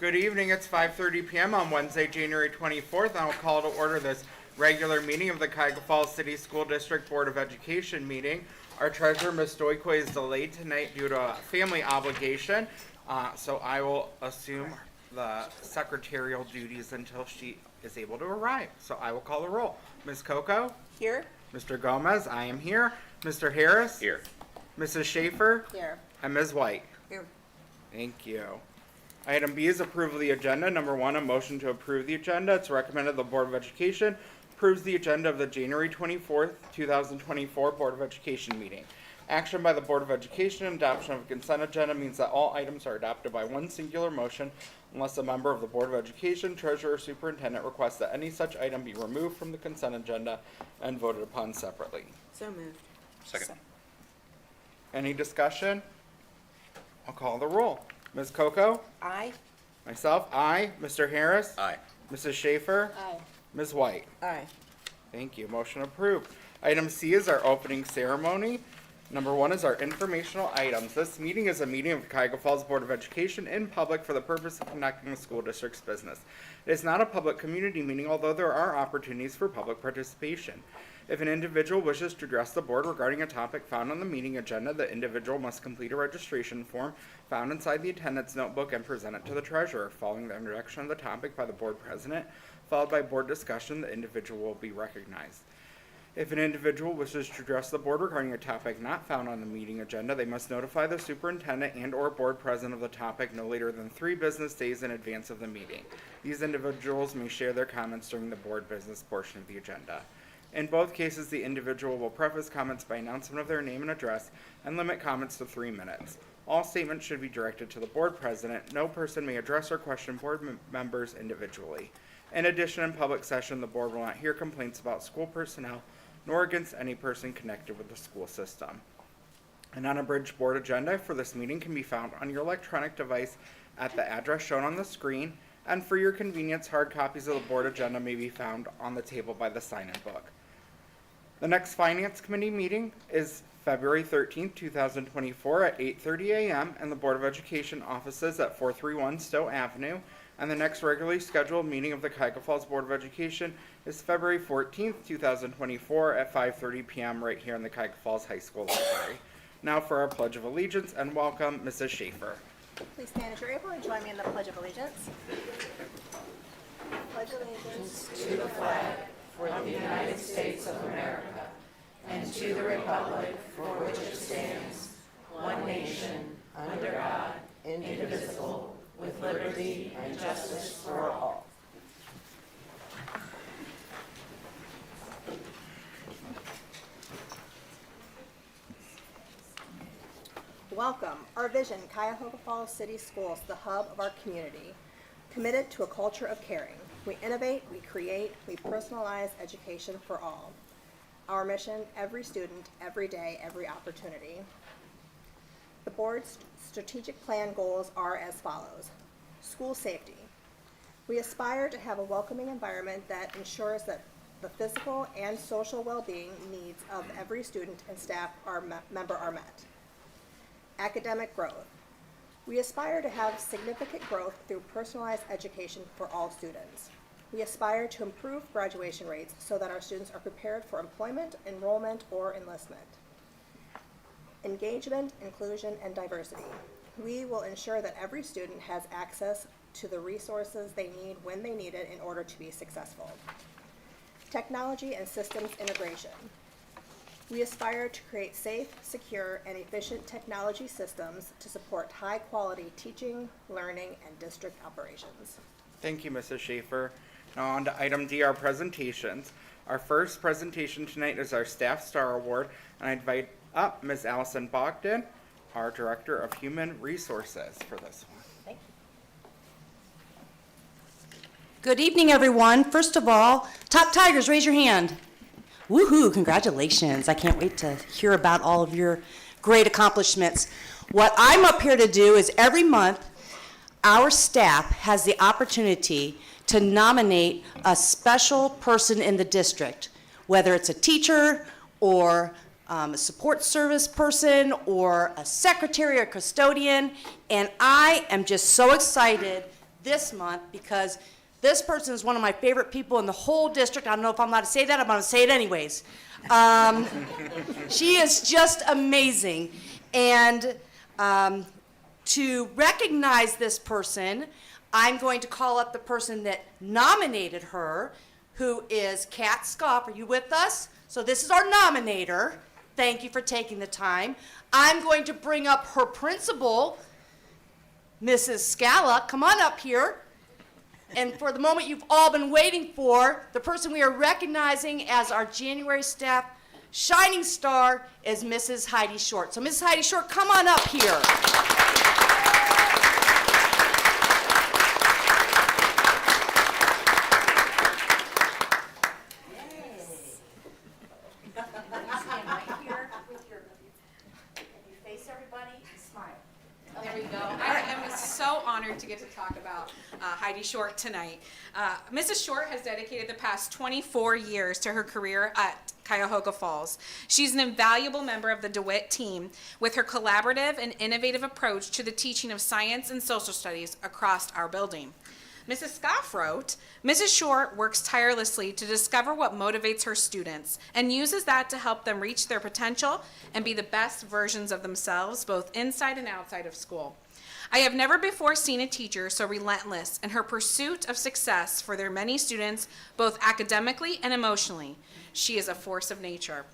Good evening. It's 5:30 p.m. on Wednesday, January 24th. I will call to order this regular meeting of the Cuyahoga Falls City School District Board of Education meeting. Our treasurer, Ms. Stoykoy, is delayed tonight due to a family obligation, so I will assume the secretarial duties until she is able to arrive. So I will call the roll. Ms. Coco? Here. Mr. Gomez? I am here. Mr. Harris? Here. Mrs. Schaefer? Here. And Ms. White? Here. Thank you. Item B is approval of the agenda. Number one, a motion to approve the agenda. It's recommended the Board of Education approves the agenda of the January 24th, 2024 Board of Education meeting. Action by the Board of Education and adoption of a consent agenda means that all items are adopted by one singular motion unless a member of the Board of Education, Treasurer, or Superintendent requests that any such item be removed from the consent agenda and voted upon separately. So moved. Second. Any discussion? I'll call the roll. Ms. Coco? Aye. Myself, aye. Mr. Harris? Aye. Mrs. Schaefer? Aye. Ms. White? Aye. Thank you. Motion approved. Item C is our opening ceremony. Number one is our informational items. This meeting is a meeting of the Cuyahoga Falls Board of Education in public for the purpose of conducting the school district's business. It is not a public community meeting, although there are opportunities for public participation. If an individual wishes to address the board regarding a topic found on the meeting agenda, the individual must complete a registration form found inside the attendance notebook and present it to the treasurer. Following the introduction of the topic by the board president, followed by board discussion, the individual will be recognized. If an individual wishes to address the board regarding a topic not found on the meeting agenda, they must notify the superintendent and/or board president of the topic no later than 3 business days in advance of the meeting. These individuals may share their comments during the board business portion of the agenda. In both cases, the individual will preface comments by announcement of their name and address and limit comments to 3 minutes. All statements should be directed to the board president. No person may address or question board members individually. In addition, in public session, the board will not hear complaints about school personnel nor against any person connected with the school system. An unabridged board agenda for this meeting can be found on your electronic device at the address shown on the screen, and for your convenience, hard copies of the board agenda may be found on the table by the sign-in book. The next Finance Committee meeting is February 13th, 2024 at 8:30 a.m. in the Board of Education offices at 431 Stowe Avenue, and the next regularly scheduled meeting of the Cuyahoga Falls Board of Education is February 14th, 2024 at 5:30 p.m. right here in the Cuyahoga Falls High School Library. Now for our Pledge of Allegiance, and welcome Mrs. Schaefer. Please stand as you're able and join me in the Pledge of Allegiance. Pledge allegiance to the flag for the United States of America and to the republic for which it stands, one nation, under God, indivisible, with liberty and justice for all. Welcome. Our vision, Cuyahoga Falls City Schools, the hub of our community. Committed to a culture of caring. We innovate, we create, we personalize education for all. Our mission, every student, every day, every opportunity. The board's strategic plan goals are as follows. School safety. We aspire to have a welcoming environment that ensures that the physical and social well-being needs of every student and staff member are met. Academic growth. We aspire to have significant growth through personalized education for all students. We aspire to improve graduation rates so that our students are prepared for employment, enrollment, or enlistment. Engagement, inclusion, and diversity. We will ensure that every student has access to the resources they need when they need it in order to be successful. Technology and systems integration. We aspire to create safe, secure, and efficient technology systems to support high-quality teaching, learning, and district operations. Thank you, Mrs. Schaefer. Now on to item D, our presentations. Our first presentation tonight is our Staff Star Award, and I invite up Ms. Allison Bogdan, our Director of Human Resources, for this one. Thank you. Good evening, everyone. First of all, Top Tigers, raise your hand. Woohoo, congratulations. I can't wait to hear about all of your great accomplishments. What I'm up here to do is every month, our staff has the opportunity to nominate a special person in the district, whether it's a teacher or a support service person or a secretary or custodian, and I am just so excited this month because this person is one of my favorite people in the whole district. I don't know if I'm allowed to say that. I'm going to say it anyways. She is just amazing. And to recognize this person, I'm going to call up the person that nominated her, who is Kat Scoff. Are you with us? So this is our nominator. Thank you for taking the time. I'm going to bring up her principal, Mrs. Scala. Come on up here. And for the moment you've all been waiting for, the person we are recognizing as our January staff shining star is Mrs. Heidi Short. So Mrs. Heidi Short, come on up here. There we go. I am so honored to get to talk about Heidi Short tonight. Mrs. Short has dedicated the past 24 years to her career at Cuyahoga Falls. She's an invaluable member of the DeWitt team with her collaborative and innovative approach to the teaching of science and social studies across our building. Mrs. Scoff wrote, Mrs. Short works tirelessly to discover what motivates her students and uses that to help them reach their potential and be the best versions of themselves, both inside and outside of school. I have never before seen a teacher so relentless in her pursuit of success for their many students, both academically and emotionally. She is a force of nature.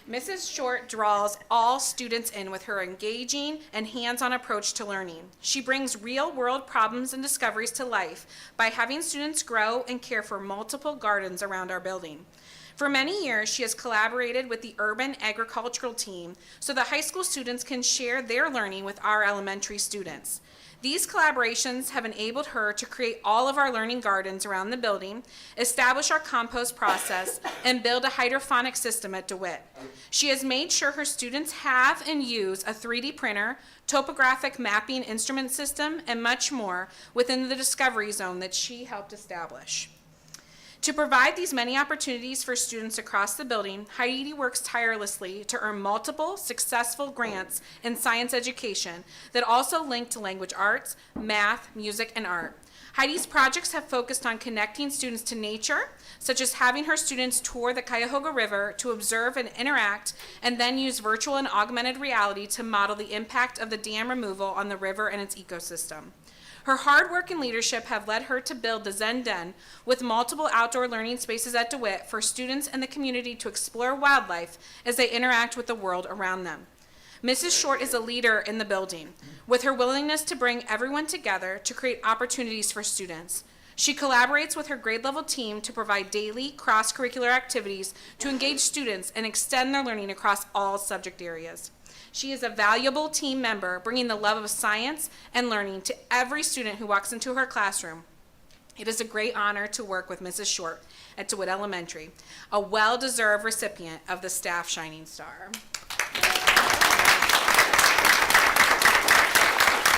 Mrs. Short draws all students in with her engaging and hands-on approach to learning. She brings real-world problems and discoveries to life by having students grow and care for multiple gardens around our building. For many years, she has collaborated with the urban agricultural team so the high school students can share their learning with our elementary students. These collaborations have enabled her to create all of our learning gardens around the building, establish our compost process, and build a hydroponic system at DeWitt. She has made sure her students have and use a 3D printer, topographic mapping instrument system, and much more within the Discovery Zone that she helped establish. To provide these many opportunities for students across the building, Heidi works tirelessly to earn multiple successful grants in science education that also link to language arts, math, music, and art. Heidi's projects have focused on connecting students to nature, such as having her students tour the Cuyahoga River to observe and interact, and then use virtual and augmented reality to model the impact of the dam removal on the river and its ecosystem. Her hard work and leadership have led her to build the Zen Den with multiple outdoor learning spaces at DeWitt for students and the community to explore wildlife as they interact with the world around them. Mrs. Short is a leader in the building, with her willingness to bring everyone together to create opportunities for students. She collaborates with her grade level team to provide daily cross-curricular activities to engage students and extend their learning across all subject areas. She is a valuable team member, bringing the love of science and learning to every student who walks into her classroom. It is a great honor to work with Mrs. Short at DeWitt Elementary, a well-deserved recipient of the Staff Shining Star.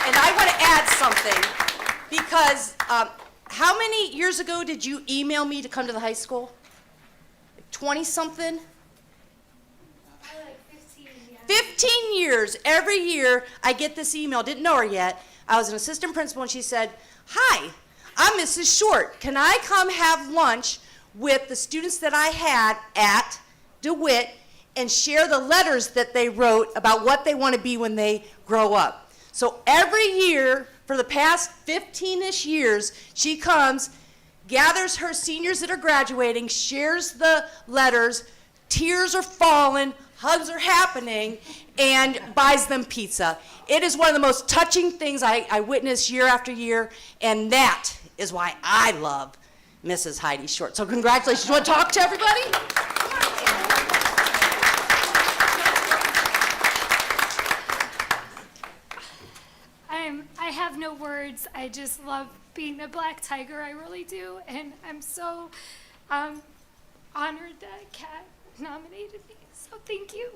And I want to add something, because how many years ago did you email me to come to the high school? 20-something? 15 years, every year I get this email, didn't know her yet. I was an assistant principal and she said, hi, I'm Mrs. Short. Can I come have lunch with the students that I had at DeWitt and share the letters that they wrote about what they want to be when they grow up? So every year for the past 15-ish years, she comes, gathers her seniors that are graduating, shares the letters, tears are falling, hugs are happening, and buys them pizza. It is one of the most touching things I witness year after year, and that is why I love Mrs. Heidi Short. So congratulations. You want to talk to everybody? I have no words. I just love being a Black Tiger. I really do, and I'm so honored that Kat nominated me. So thank you.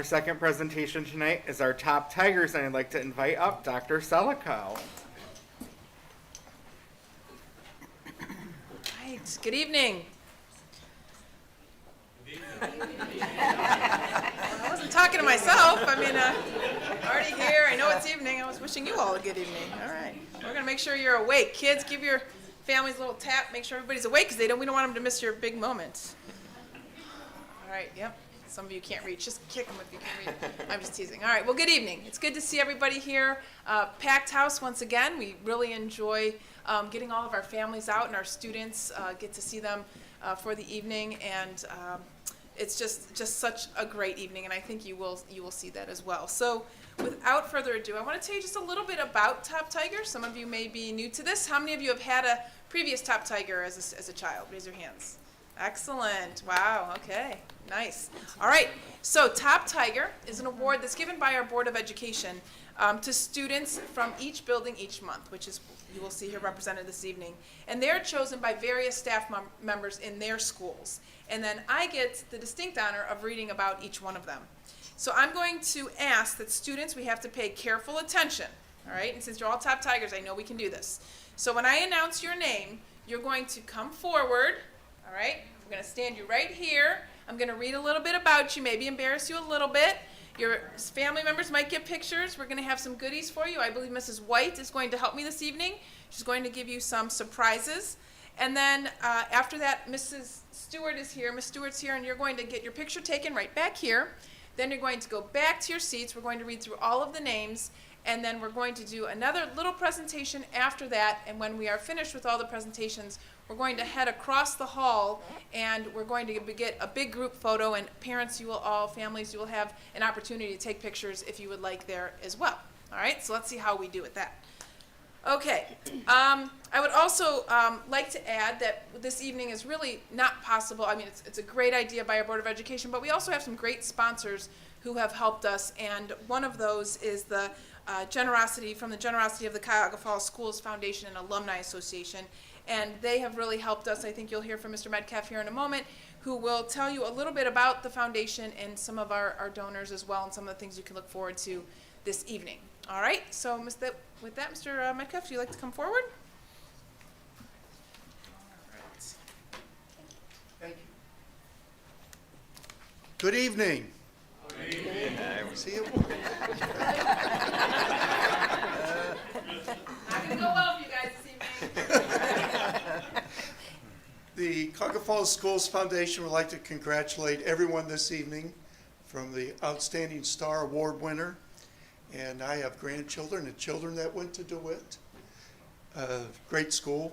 Our second presentation tonight is our top Tigers, and I'd like to invite up Dr. Selico. Right, good evening. I wasn't talking to myself. I mean, already here. I know it's evening. I was wishing you all a good evening. All right. We're going to make sure you're awake. Kids, give your families a little tap. Make sure everybody's awake because we don't want them to miss your big moment. All right, yep. Some of you can't reach. Just kick them if you can read. I'm just teasing. All right, well, good evening. It's good to see everybody here. Packed house once again. We really enjoy getting all of our families out and our students get to see them for the evening. And it's just such a great evening, and I think you will see that as well. So without further ado, I want to tell you just a little bit about Top Tiger. Some of you may be new to this. How many of you have had a previous Top Tiger as a child? Raise your hands. Excellent. Wow. Okay. Nice. All right. So Top Tiger is an award that's given by our Board of Education to students from each building each month, which is you will see here represented this evening. And they're chosen by various staff members in their schools. And then I get the distinct honor of reading about each one of them. So I'm going to ask that students, we have to pay careful attention. All right. And since you're all Top Tigers, I know we can do this. So when I announce your name, you're going to come forward. All right, we're going to stand you right here. I'm going to read a little bit about you, maybe embarrass you a little bit. Your family members might get pictures. We're going to have some goodies for you. I believe Mrs. White is going to help me this evening. She's going to give you some surprises. And then after that, Mrs. Stewart is here. Miss Stewart's here, and you're going to get your picture taken right back here. Then you're going to go back to your seats. We're going to read through all of the names. And then we're going to do another little presentation after that. And when we are finished with all the presentations, we're going to head across the hall, and we're going to get a big group photo. And parents, families, you will have an opportunity to take pictures if you would like there as well. All right, so let's see how we do with that. Okay, I would also like to add that this evening is really not possible. I mean, it's a great idea by our Board of Education, but we also have some great sponsors who have helped us, and one of those is the generosity of the Cuyahoga Falls Schools Foundation and Alumni Association, and they have really helped us. I think you'll hear from Mr. Metcalf here in a moment, who will tell you a little bit about the foundation and some of our donors as well, and some of the things you can look forward to this evening. All right, so with that, Mr. Metcalf, would you like to come forward? All right. Thank you. Good evening. Good evening. See you. Not gonna go well for you guys this evening. The Cuyahoga Falls Schools Foundation would like to congratulate everyone this evening, from the Outstanding Star Award winner, and I have grandchildren and children that went to DeWitt, great school,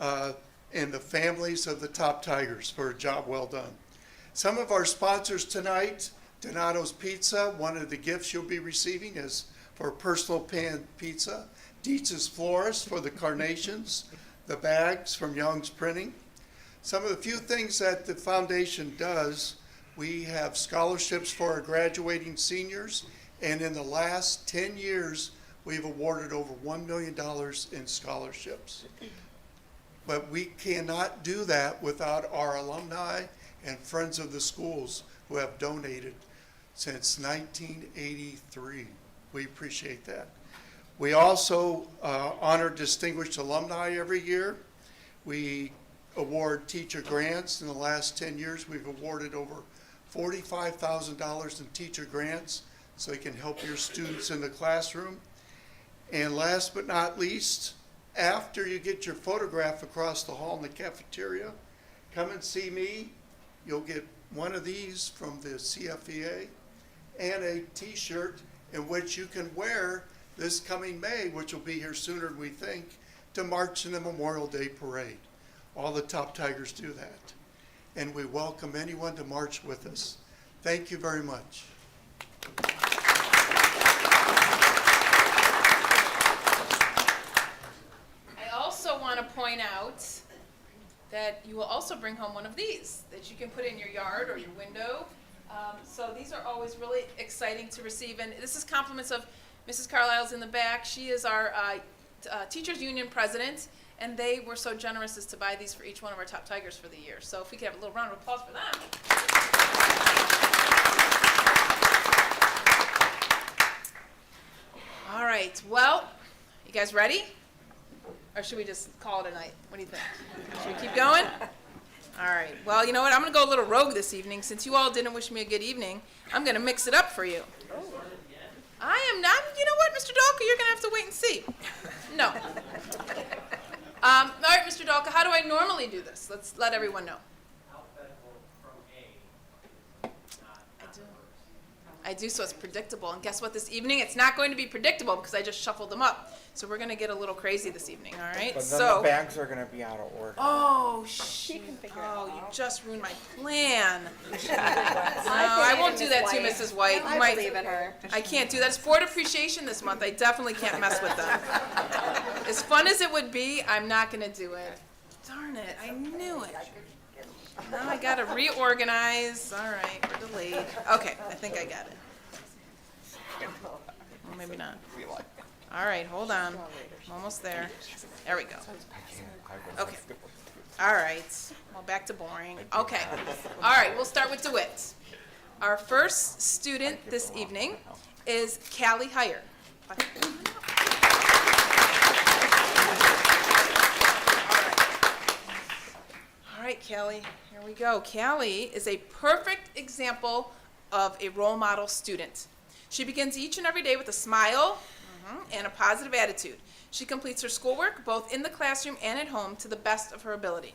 and the families of the Top Tigers for a job well done. Some of our sponsors tonight: Donato's Pizza. One of the gifts you'll be receiving is for personal pan pizza. Dietz's Florist for the carnations. The bags from Young's Printing. Some of the few things that the foundation does: we have scholarships for our graduating seniors, and in the last 10 years, we've awarded over $1 million in scholarships. But we cannot do that without our alumni and friends of the schools who have donated since 1983. We appreciate that. We also honor distinguished alumni every year. We award teacher grants. In the last 10 years, we've awarded over $45,000 in teacher grants so you can help your students in the classroom. And last but not least, after you get your photograph across the hall in the cafeteria, come and see me. You'll get one of these from the CFEA and a t-shirt in which you can wear this coming May, which will be here sooner than we think, to march in the Memorial Day Parade. All the Top Tigers do that. And we welcome anyone to march with us. Thank you very much. I also want to point out that you will also bring home one of these that you can put in your yard or your window. So these are always really exciting to receive. And this is compliments of Mrs. Carlisle's in the back. She is our Teachers Union president, and they were so generous as to buy these for each one of our Top Tigers for the year. So if we could have a little round of applause for them. All right, well, you guys ready? Or should we just call it a night? What do you think? Should we keep going? All right, well, you know what? I'm going to go a little rogue this evening. Since you all didn't wish me a good evening, I'm going to mix it up for you. I am not, you know what, Mr. Dalka, you're going to have to wait and see. No. All right, Mr. Dalka, how do I normally do this? Let's let everyone know. I do, so it's predictable. And guess what, this evening? It's not going to be predictable because I just shuffled them up. So we're going to get a little crazy this evening, all right? But then the bags are gonna be out of order. Oh, shoot. Oh, you just ruined my plan. No, I won't do that to Mrs. White. You I might, believe in her. I can't do that. It's board appreciation this month. I definitely can't mess with them. As fun as it would be, I'm not going to do it. Darn it, I knew it. Now I got to reorganize. All right, we're delayed. Okay, I think I got it. Well, maybe not. All right, hold on. I'm almost there. There we go. Okay. All right. Well, back to boring. Okay. All right, we'll start with DeWitt. Our first student this evening is Callie Heyer. All right, Callie, here we go. Callie is a perfect example of a role model student. She begins each and every day with a smile and a positive attitude. She completes her schoolwork both in the classroom and at home to the best of her ability.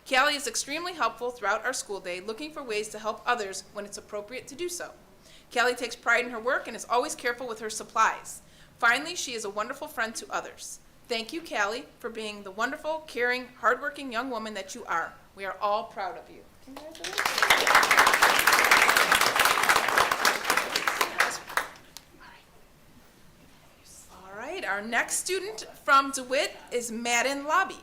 Callie is extremely helpful throughout our school day, looking for ways to help others when it's appropriate to do so. Callie takes pride in her work and is always careful with her supplies. Finally, she is a wonderful friend to others. Thank you, Callie, for being the wonderful, caring, hardworking young woman that you are. We are all proud of you. All right, our next student from DeWitt is Madden Lobby.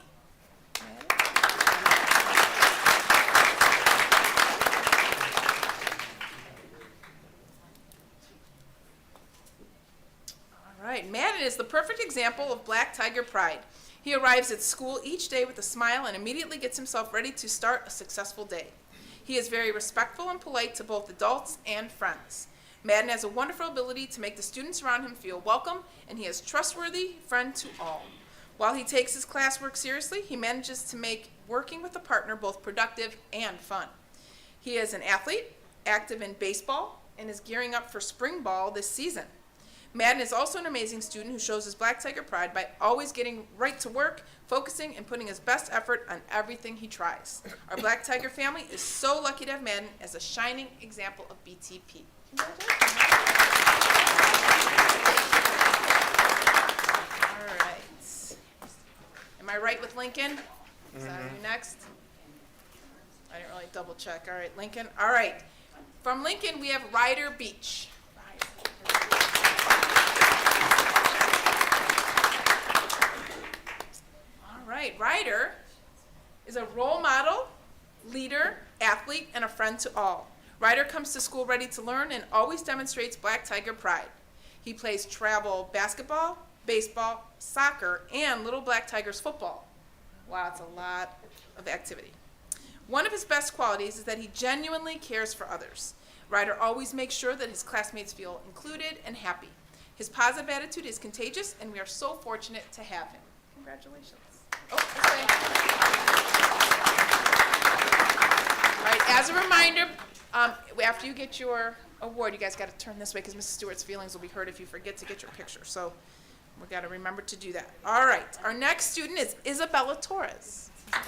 All right, Madden is the perfect example of Black Tiger pride. He arrives at school each day with a smile and immediately gets himself ready to start a successful day. He is very respectful and polite to both adults and friends. Madden has a wonderful ability to make the students around him feel welcome, and he is a trustworthy friend to all. While he takes his classwork seriously, he manages to make working with a partner both productive and fun. He is an athlete, active in baseball, and is gearing up for spring ball this season. Madden is also an amazing student who shows his Black Tiger pride by always getting right to work, focusing, and putting his best effort on everything he tries. Our Black Tiger family is so lucky to have Madden as a shining example of BTP. All right. Am I right with Lincoln? Is that you next? I didn't really double check. All right, Lincoln. All right. From Lincoln, we have Ryder Beach. All right, Ryder is a role model, leader, athlete, and a friend to all. Ryder comes to school ready to learn and always demonstrates Black Tiger pride. He plays travel basketball, baseball, soccer, and Little Black Tigers football. Wow, it's a lot of activity. One of his best qualities is that he genuinely cares for others. Ryder always makes sure that his classmates feel included and happy. His positive attitude is contagious, and we are so fortunate to have him. Congratulations. Oh, this way. All right, as a reminder, after you get your award, you guys got to turn this way because Mrs. Stewart's feelings will be hurt if you forget to get your picture. So we got to remember to do that. All right, our next student is Isabella Torres. All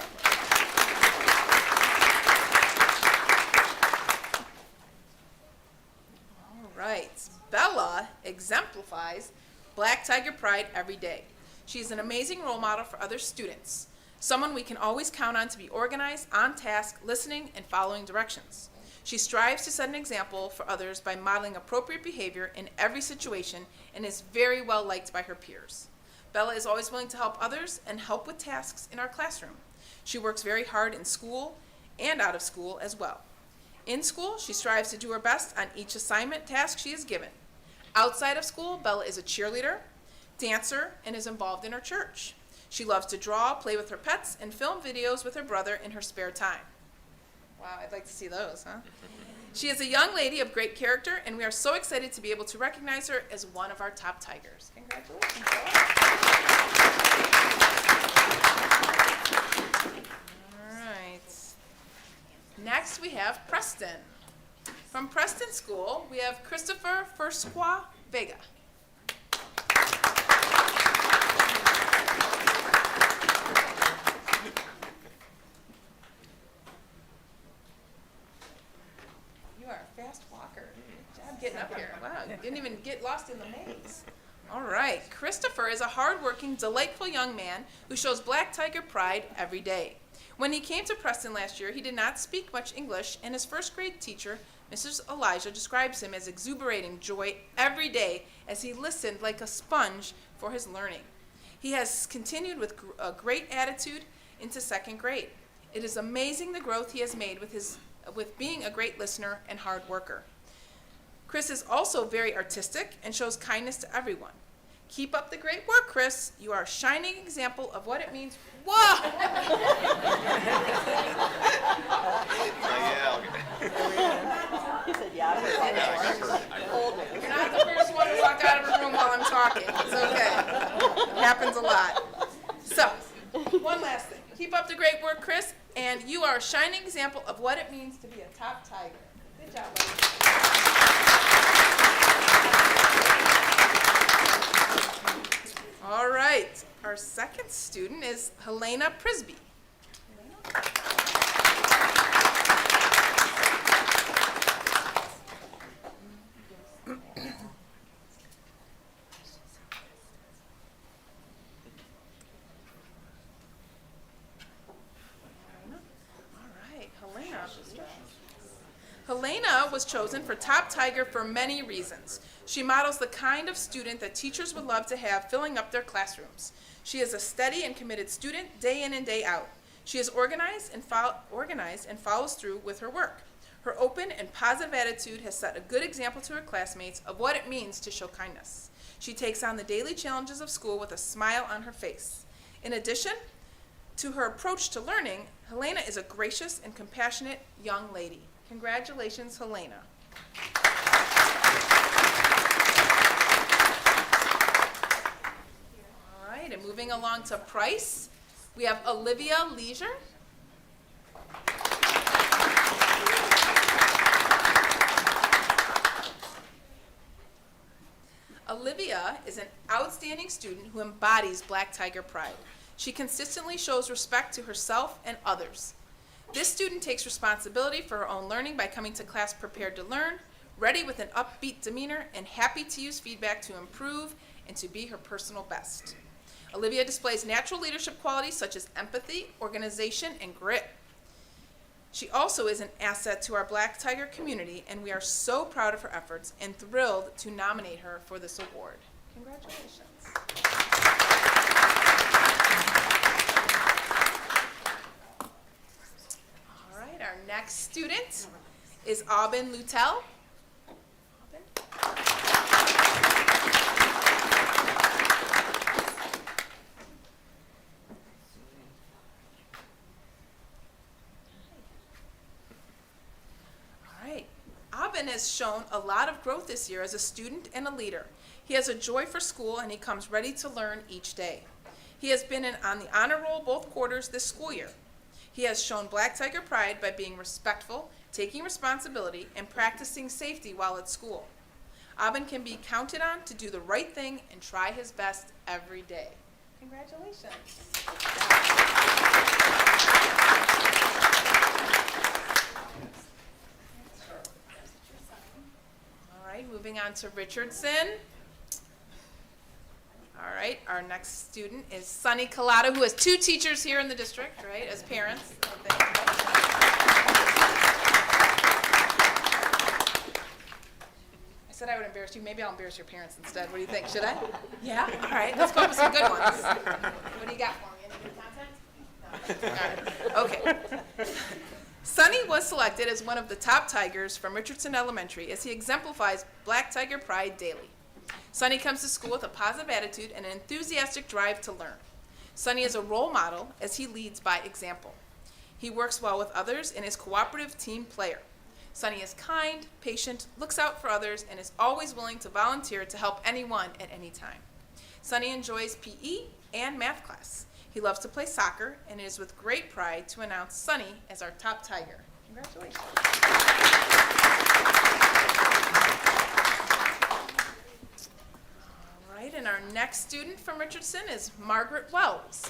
right, Bella exemplifies Black Tiger pride every day. She's an amazing role model for other students, someone we can always count on to be organized, on task, listening, and following directions. She strives to set an example for others by modeling appropriate behavior in every situation and is very well liked by her peers. Bella is always willing to help others and help with tasks in our classroom. She works very hard in school and out of school as well. In school, she strives to do her best on each assignment task she is given. Outside of school, Bella is a cheerleader, dancer, and is involved in her church. She loves to draw, play with her pets, and film videos with her brother in her spare time. Wow, I'd like to see those, huh? She is a young lady of great character, and we are so excited to be able to recognize her as one of our top Tigers. Congratulations. All right. Next, we have Preston. From Preston School, we have Christopher Fursqua Vega. You are a fast walker. Good job getting up here. Wow, you didn't even get lost in the maze. All right. Christopher is a hardworking, delightful young man who shows Black Tiger pride every day. When he came to Preston last year, he did not speak much English, and his first grade teacher, Mrs. Elijah, describes him as exuberating joy every day as he listened like a sponge for his learning. He has continued with a great attitude into second grade. It is amazing the growth he has made with being a great listener and hard worker. Chris is also very artistic and shows kindness to everyone. Keep up the great work, Chris. You are a shining example of what it means. Whoa! He said, yeah. You're not the first one to walk out of a room while I'm talking. It's okay. It happens a lot. So, one last thing. Keep up the great work, Chris, and you are a shining example of what it means to be a top Tiger. Good job, buddy. All right. Our second student is Helena Prisby. Helena was chosen for Top Tiger for many reasons. She models the kind of student that teachers would love to have filling up their classrooms. She is a steady and committed student day in and day out. She is organized and follows through with her work. Her open and positive attitude has set a good example to her classmates of what it means to show kindness. She takes on the daily challenges of school with a smile on her face. In addition to her approach to learning, Helena is a gracious and compassionate young lady. Congratulations, Helena. All right, and moving along to Price, we have Olivia Leisure. Olivia is an outstanding student who embodies Black Tiger pride. She consistently shows respect to herself and others. This student takes responsibility for her own learning by coming to class prepared to learn, ready with an upbeat demeanor, and happy to use feedback to improve and to be her personal best. Olivia displays natural leadership qualities such as empathy, organization, and grit. She also is an asset to our Black Tiger community, and we are so proud of her efforts and thrilled to nominate her for this award. Congratulations. All right, our next student is Aubin Lutel. Aubin has shown a lot of growth this year as a student and a leader. He has a joy for school and he comes ready to learn each day. He has been on the honor roll both quarters this school year. He has shown Black Tiger pride by being respectful, taking responsibility, and practicing safety while at school. Aubin can be counted on to do the right thing and try his best every day. Congratulations. All right, moving on to Richardson. All right, our next student is Sunny Collada, who has two teachers here in the district, right, as parents. I said I would embarrass you. Maybe I'll embarrass your parents instead. What do you think? Should I? Yeah? All right, let's go with some good ones. What do you got for me? Any good content? No. All right, okay. Sunny was selected as one of the top Tigers from Richardson Elementary as he exemplifies Black Tiger pride daily. Sunny comes to school with a positive attitude and an enthusiastic drive to learn. Sunny is a role model as he leads by example. He works well with others and is a cooperative team player. Sunny is kind, patient, looks out for others, and is always willing to volunteer to help anyone at any time. Sunny enjoys PE and math class. He loves to play soccer, and it is with great pride to announce Sunny as our top Tiger. Congratulations. All right, and our next student from Richardson is Margaret Wells.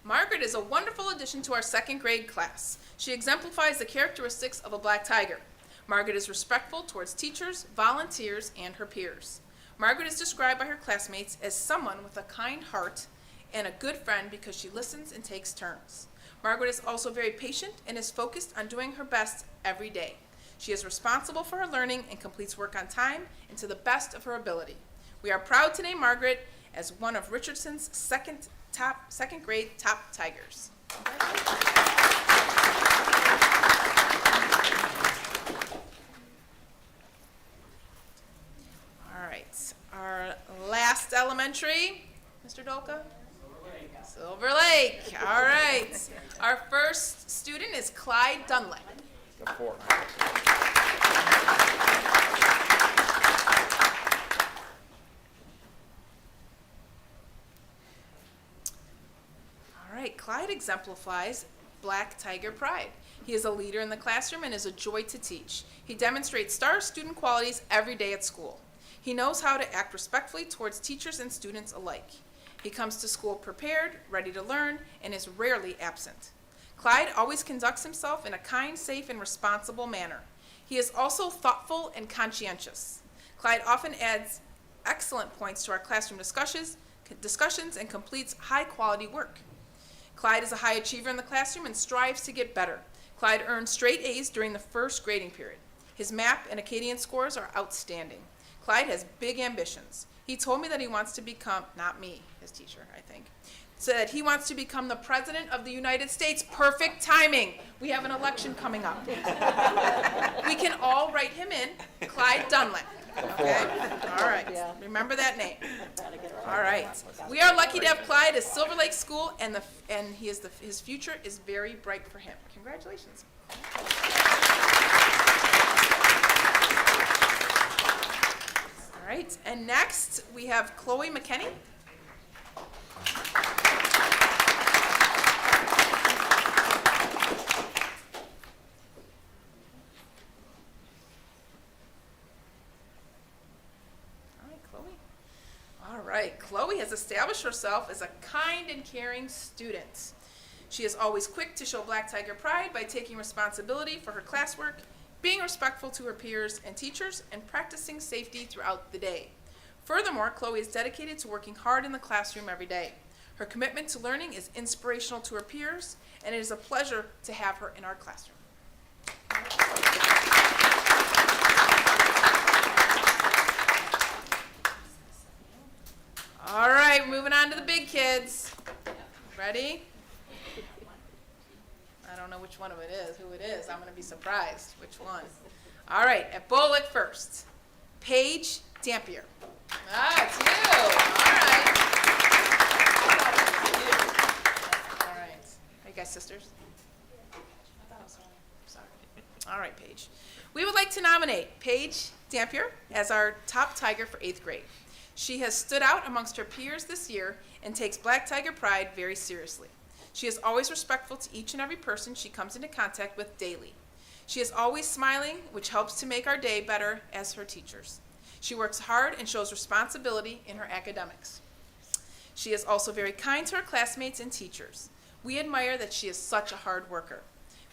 Margaret is a wonderful addition to our second grade class. She exemplifies the characteristics of a black tiger. Margaret is respectful towards teachers, volunteers, and her peers. Margaret is described by her classmates as someone with a kind heart and a good friend because she listens and takes turns. Margaret is also very patient and is focused on doing her best every day. She is responsible for her learning and completes work on time and to the best of her ability. We are proud to name Margaret as one of Richardson's second grade top Tigers. All right, our last elementary, Mr. Dolka? Silver Lake. All right. Our first student is Clyde Dunlap. The four. All right, Clyde exemplifies Black Tiger pride. He is a leader in the classroom and is a joy to teach. He demonstrates star student qualities every day at school. He knows how to act respectfully towards teachers and students alike. He comes to school prepared, ready to learn, and is rarely absent. Clyde always conducts himself in a kind, safe, and responsible manner. He is also thoughtful and conscientious. Clyde often adds excellent points to our classroom discussions and completes high-quality work. Clyde is a high achiever in the classroom and strives to get better. Clyde earned straight A's during the first grading period. His MAP and Acadian scores are outstanding. Clyde has big ambitions. He told me that he wants to become, not me, his teacher, I think, said he wants to become the President of the United States. Perfect timing. We have an election coming up. We can all write him in, Clyde Dunlap. Okay? All right. Remember that name. All right. We are lucky to have Clyde at Silver Lake School, and his future is very bright for him. Congratulations. All right. And next, we have Chloe McKinney. Chloe has established herself as a kind and caring student. She is always quick to show Black Tiger pride by taking responsibility for her classwork, being respectful to her peers and teachers, and practicing safety throughout the day. Furthermore, Chloe is dedicated to working hard in the classroom every day. Her commitment to learning is inspirational to her peers, and it is a pleasure to have her in our classroom. All right, moving on to the big kids. Ready? I don't know which one of it is, who it is. I'm going to be surprised which one. All right, at Bolick first. Paige Dampier. Ah, it's you. All right. Are you guys sisters? Sorry. All right, Paige. We would like to nominate Paige Dampier as our top Tiger for 8th grade. She has stood out amongst her peers this year and takes Black Tiger pride very seriously. She is always respectful to each and every person she comes into contact with daily. She is always smiling, which helps to make our day better as her teachers. She works hard and shows responsibility in her academics. She is also very kind to her classmates and teachers. We admire that she is such a hard worker.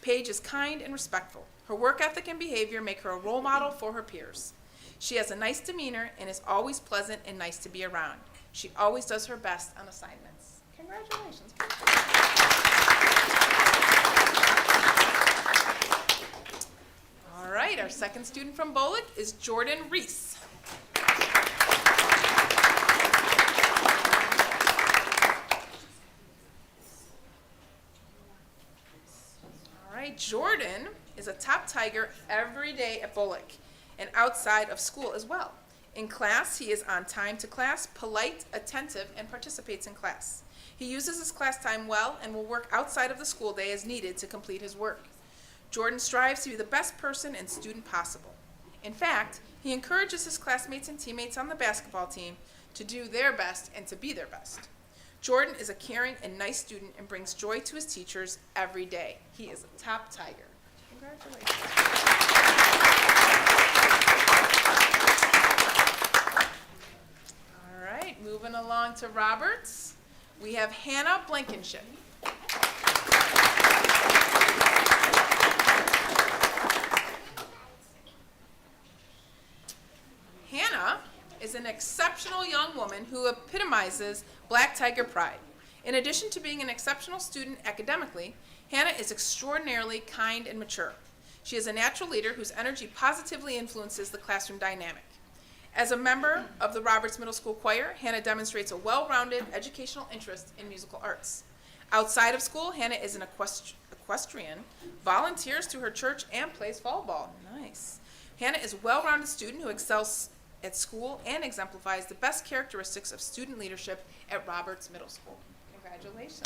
Paige is kind and respectful. Her work ethic and behavior make her a role model for her peers. She has a nice demeanor and is always pleasant and nice to be around. She always does her best on assignments. Congratulations. All right, our second student from Bolick is Jordan Reese. All right, Jordan is a top Tiger every day at Bolick and outside of school as well. In class, he is on time to class, polite, attentive, and participates in class. He uses his class time well and will work outside of the school day as needed to complete his work. Jordan strives to be the best person and student possible. In fact, he encourages his classmates and teammates on the basketball team to do their best and to be their best. Jordan is a caring and nice student and brings joy to his teachers every day. He is a top Tiger. Congratulations. All right, moving along to Roberts, we have Hannah Blankenship. Hannah is an exceptional young woman who epitomizes Black Tiger pride. In addition to being an exceptional student academically, Hannah is extraordinarily kind and mature. She is a natural leader whose energy positively influences the classroom dynamic. As a member of the Roberts Middle School Choir, Hannah demonstrates a well-rounded educational interest in musical arts. Outside of school, Hannah is an equestrian, volunteers to her church, and plays fall ball. Nice. Hannah is a well-rounded student who excels at school and exemplifies the best characteristics of student leadership at Roberts Middle School. Congratulations.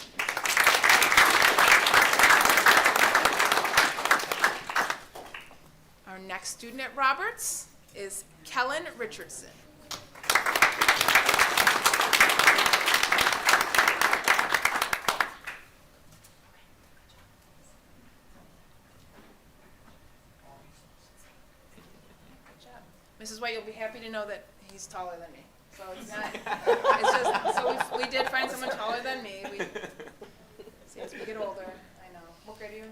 Our next student at Roberts is Kellen Richardson. Mrs. White, you'll be happy to know that he's taller than me. So it's not, it's just, so we did find someone taller than me. We, see, as we get older, I know. What grade are you in?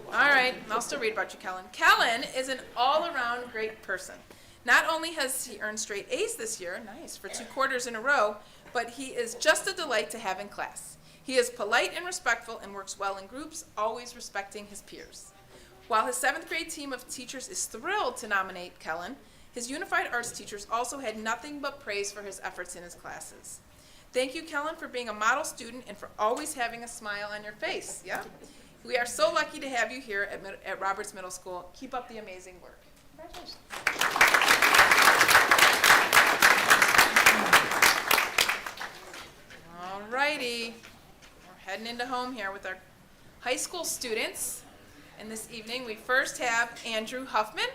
All right, I'll still read about you, Kellen. Kellen is an all-around great person. Not only has he earned straight A's this year, nice, for 2 quarters in a row, but he is just a delight to have in class. He is polite and respectful and works well in groups, always respecting his peers. While his 7th grade team of teachers is thrilled to nominate Kellen, his unified arts teachers also had nothing but praise for his efforts in his classes. Thank you, Kellen, for being a model student and for always having a smile on your face. Yeah? We are so lucky to have you here at Roberts Middle School. Keep up the amazing work. Congratulations. All righty. We're heading into home here with our high school students. And this evening, we first have Andrew Huffman.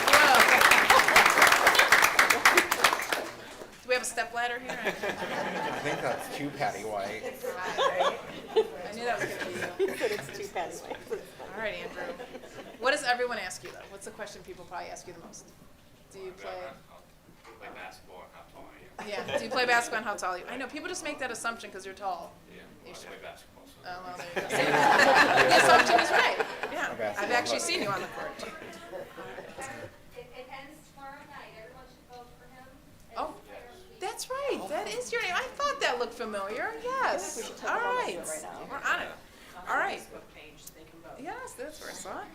Whoa. Do we have a stepladder here? I think that's 2 Patty White. I knew that was going to be you. It's too Patty White. All right, Andrew. What does everyone ask you, though? What's the question people probably ask you the most? Do you play basketball and how tall are you? Yeah. Do you play basketball and how tall are you? I know, people just make that assumption because you're tall. Yeah, You I should. play basketball. So. Oh, well, there you go. The assumption is right. Yeah, Okay. I've actually seen you on the court. It ends tomorrow night. Everyone should vote for him. Oh, that's right. That is your name. I thought that looked familiar. Yes. All right. We're on it. All right. Yes, that's where I saw it.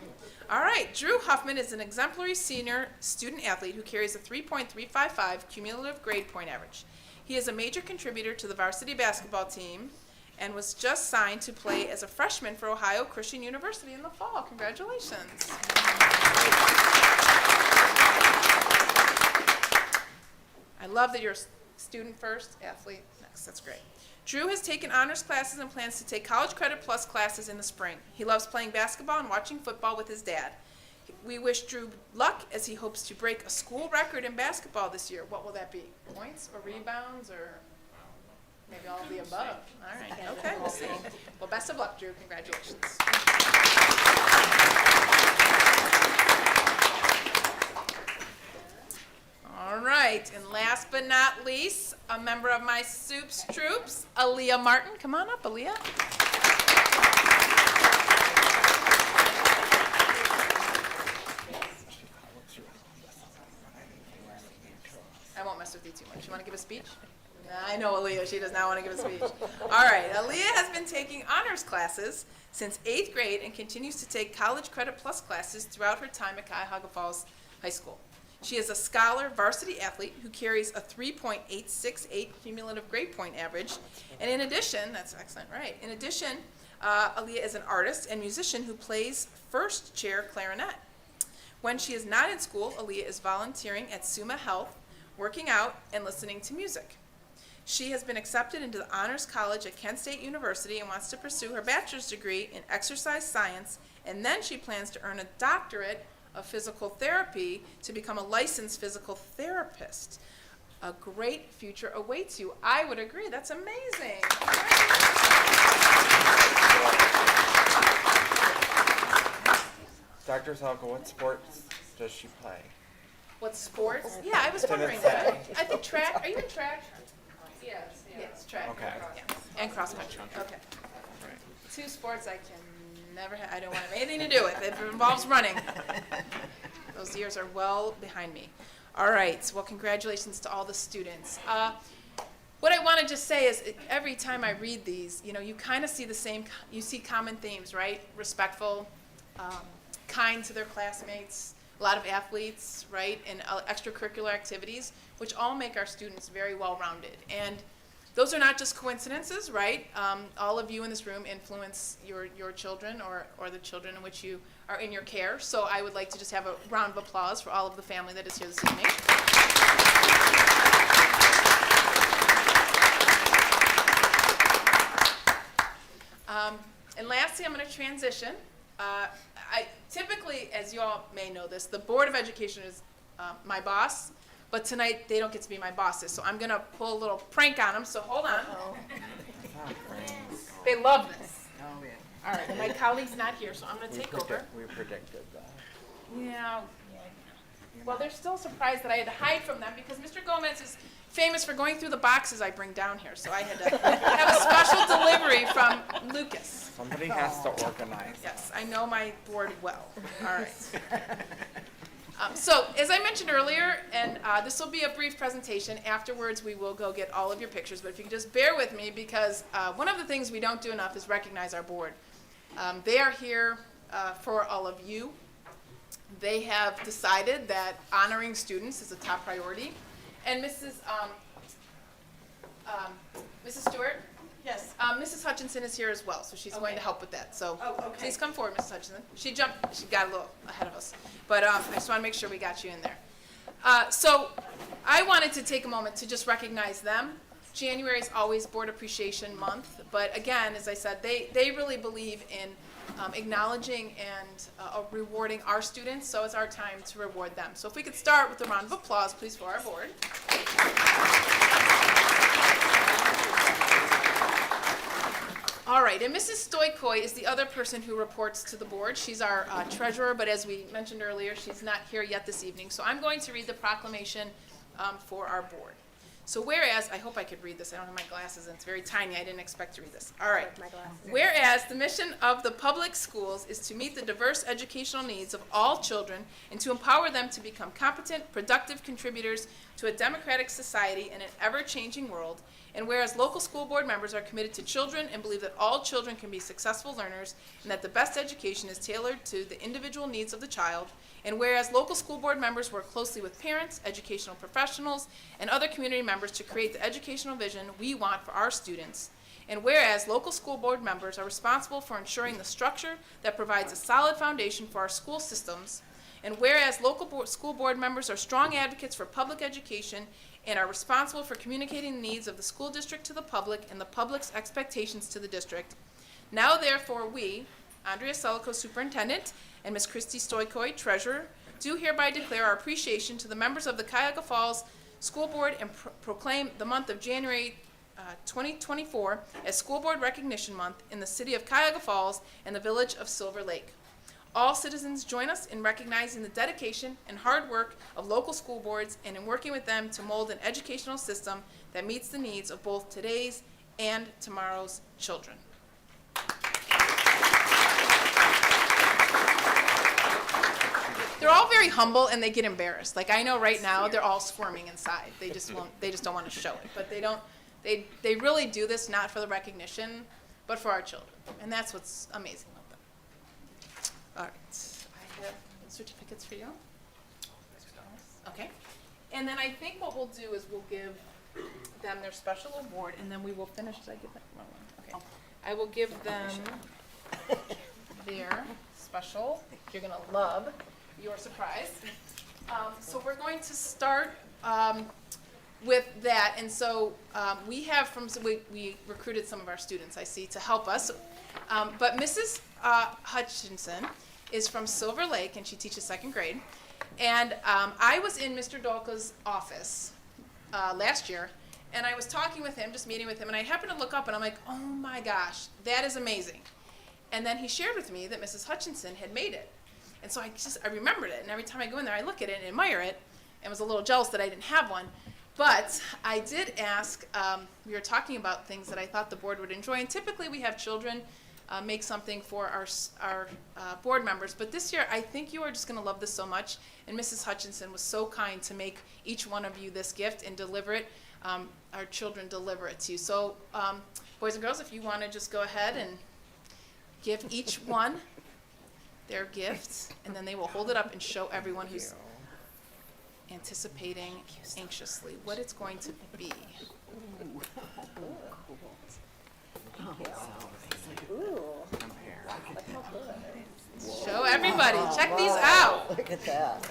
All right. Drew Huffman is an exemplary senior student athlete who carries a 3.355 cumulative grade point average. He is a major contributor to the varsity basketball team and was just signed to play as a freshman for Ohio Christian University in the fall. Congratulations. I love that you're a student first, athlete next. That's great. Drew has taken honors classes and plans to take College Credit Plus classes in the spring. He loves playing basketball and watching football with his dad. We wish Drew luck as he hopes to break a school record in basketball this year. What will that be? Points or rebounds or maybe all of the above? All right. Okay, we'll see. Well, best of luck, Drew. Congratulations. All right, and last but not least, a member of my Soups troops, Aaliyah Martin. Come on up, Aaliyah. I won't mess with you too much. You want to give a speech? I know Aaliyah, she does not want to give a speech. All right, Aaliyah has been taking honors classes since 8th grade and continues to take College Credit Plus classes throughout her time at Cuyahoga Falls High School. She is a scholar varsity athlete who carries a 3.868 cumulative grade point average. And in addition, that's excellent, right? In addition, Aaliyah is an artist and musician who plays first chair clarinet. When she is not in school, Aaliyah is volunteering at Suma Health, working out and listening to music. She has been accepted into the Honors College at Kent State University and wants to pursue her bachelor's degree in exercise science, and then she plans to earn a doctorate of physical therapy to become a licensed physical therapist. A great future awaits you. I would agree. That's amazing. Dr. Salka, what sports does she play? What sports? Yeah, I was wondering Didn't that. say. I think track. Are you in track? Yes, track. Okay. Yeah. And cross country. Okay. Right. Two sports I can never have. I don't want to have anything to do with. If it involves running. Those years are well behind me. All right. Well, congratulations to all the students. What I want to just say is every time I read these, you know, you kind of see the same, you see common themes, right? Respectful, kind to their classmates, a lot of athletes, right? And extracurricular activities, which all make our students very well-rounded. And those are not just coincidences, right? All of you in this room influence your children or the children in which you are in your care. So I would like to just have a round of applause for all of the family that is here this evening. And lastly, I'm going to transition. I typically, as you all may know this, the Board of Education is my boss, but tonight they don't get to be my bosses. So I'm going to pull a little prank on them, so hold on. They love this. Oh, yeah. All right, and my colleague's not here, so I'm going to take over. We predicted that. Yeah. Well, they're still surprised that I had to hide from them because Mr. Gomez is famous for going through the boxes I bring down here. So I had to have a special delivery from Lucas. Somebody has to organize. Yes, I know my board well. All right. So, as I mentioned earlier, and this will be a brief presentation. Afterwards, we will go get all of your pictures. But if you can just bear with me, because one of the things we don't do enough is recognize our board. They are here for all of you. They have decided that honoring students is a top priority. And Mrs. Stewart? Yes. Mrs. Hutchinson is here as well, so she's going to help with that. So please come forward, Mrs. Hutchinson. She got a little ahead of us. But I just want to make sure we got you in there. So I wanted to take a moment to just recognize them. January is always Board Appreciation Month. But again, as I said, they really believe in acknowledging and rewarding our students, so it's our time to reward them. So if we could start with a round of applause, please, for our board. All right, and Mrs. Stoikoy is the other person who reports to the board. She's our treasurer, but as we mentioned earlier, she's not here yet this evening. So I'm going to read the proclamation for our board. So whereas, I hope I could read this, I don't have my glasses and it's very tiny, I didn't expect to read this. All right. Whereas the mission of the public schools is to meet the diverse educational needs of all children and to empower them to become competent, productive contributors to a democratic society in an ever-changing world, and whereas local school board members are committed to children and believe that all children can be successful learners and that the best education is tailored to the individual needs of the child, and whereas local school board members work closely with parents, educational professionals, and other community members to create the educational vision we want for our students, and whereas local school board members are responsible for ensuring the structure that provides a solid foundation for our school systems, and whereas local school board members are strong advocates for public education and are responsible for communicating the needs of the school district to the public and the public's expectations to the district, now therefore we, Andrea Selico, Superintendent, and Ms. Christy Stoikoy, Treasurer, do hereby declare our appreciation to the members of the Cuyahoga Falls School Board and proclaim the month of January 2024 as School Board Recognition Month in the city of Cuyahoga Falls and the village of Silver Lake. All citizens join us in recognizing the dedication and hard work of local school boards and in working with them to mold an educational system that meets the needs of both today's and tomorrow's children. They're all very humble and they get embarrassed. Like I know right now they're all squirming inside. They just don't want to show it. But they really do this not for the recognition, but for our children. And that's what's amazing about them. All right, I have certificates for you. Okay. And then I think what we'll do is we'll give them their special award and then we will finish. Did I give that wrong one? Okay. I will give them their special, you're gonna love, your surprise. So we're going to start with that. And so we have we recruited some of our students, I see, to help us. But Mrs. Hutchinson is from Silver Lake, and she teaches second grade. And I was in Mr. Dolka's office last year, and I was talking with him, just meeting with him, and I happened to look up, and I'm like, oh my gosh, that is amazing. And then he shared with me that Mrs. Hutchinson had made it. And so I remembered it, and every time I go in there, I look at it and admire it, and was a little jealous that I didn't have one. But I did ask, we were talking about things that I thought the board would enjoy, and typically we have children make something for our board members, but this year I think you are just going to love this so much, and Mrs. Hutchinson was so kind to make each one of you this gift and deliver it. Our children deliver it to you. So boys and girls, if you want to just go ahead and give each one their gift, and then they will hold it up and show everyone who's anticipating anxiously what it's going to be. Show everybody. Check these out. Look at that.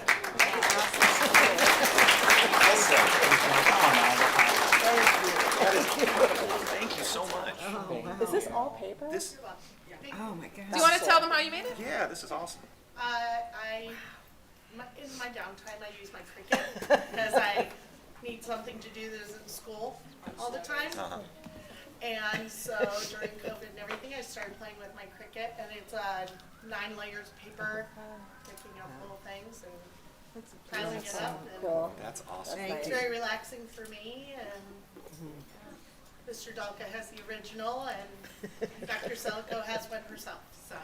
Thank you so much. Is this all paper? This, Oh, my God. Do you want to tell them how you made it? yeah, this is awesome. In my downtime, I use my Cricut because I need something to do that isn't in school all the time. Uh-huh. And so during COVID and everything, I started playing with my Cricut, and it's 9 layers of paper, picking up little things and piling it up. And Cool. That's awesome. it's very relaxing for me. And Mr. Dalka has the original, and Dr. Selico has one herself.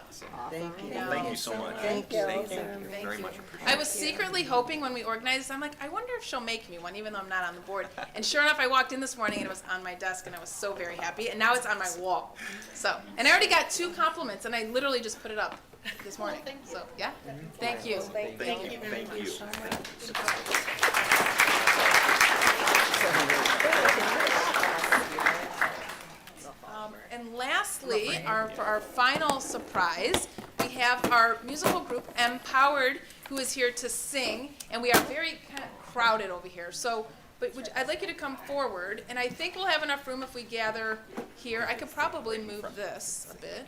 So. Thank you. Thank you so much. Thank you. Thank you. Very much appreciated. I was secretly hoping when we organized this, I'm like, I wonder if she'll make me one, even though I'm not on the board. And sure enough, I walked in this morning and it was on my desk, and I was so very happy. And now it's on my wall. So, and I already got 2 compliments, and I literally just put it up this morning. thank you. So, yeah, thank you. Thank you. very Thank you. And lastly, for our final surprise, we have our musical group, Empowered, who is here to sing, and we are very kind of crowded over here. So, I'd like you to come forward, and I think we'll have enough room if we gather here. I could probably move this a bit.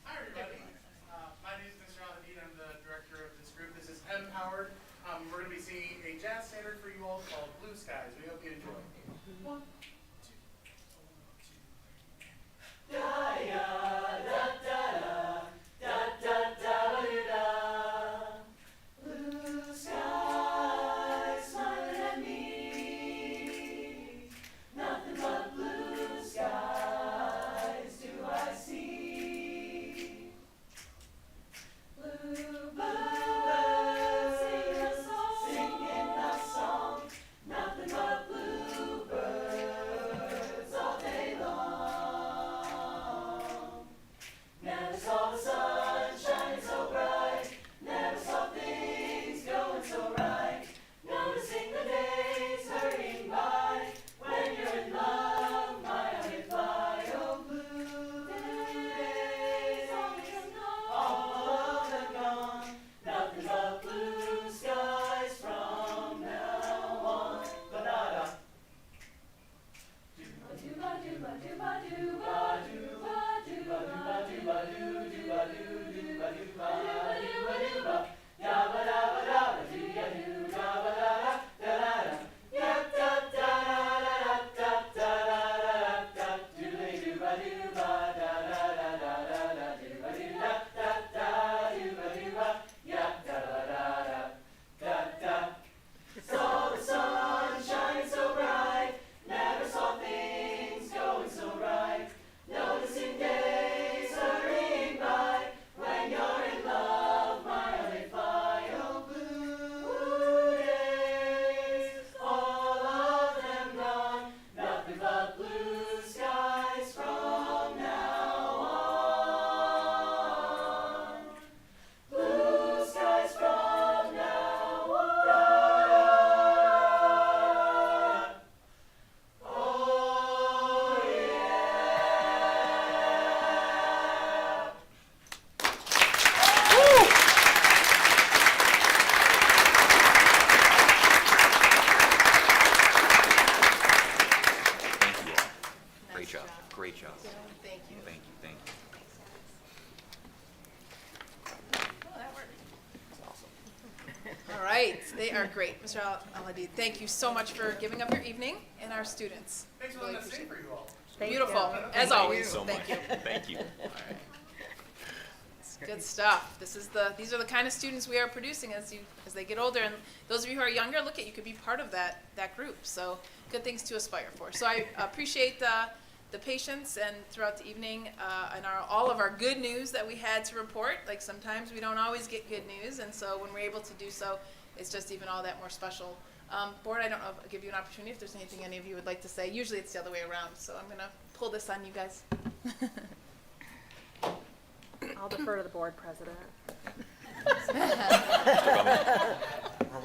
Hi everybody, my name is Mr. Aladeen. I'm the director of this group. This is Empowered. We're going to be singing a jazz standard for you all called Blue Skies. We hope you enjoy. 1, 2, 1, 2. Blue skies smiling at me. Nothing but blue skies do I see. Bluebirds singing a song, nothing but bluebirds They are great. Mr. Al-Hadid, thank you so much for giving up your evening and our students. Thanks for Really letting us sing appreciate for you all. Thank Beautiful, you. as always. So Thank much. you. Thank you. Good stuff. These are the kind of students we are producing as they get older. And those of you who are younger, look, you could be part of that group. So good things to aspire for. So I appreciate the patience and throughout the evening and all of our good news that we had to report. Like sometimes we don't always get good news, and so when we're able to do so, it's just even all that more special. Board, I don't know, I'll give you an opportunity if there's anything any of you would like to say. Usually it's the other way around, so I'm going to pull this on you guys. I'll defer to the board president. We're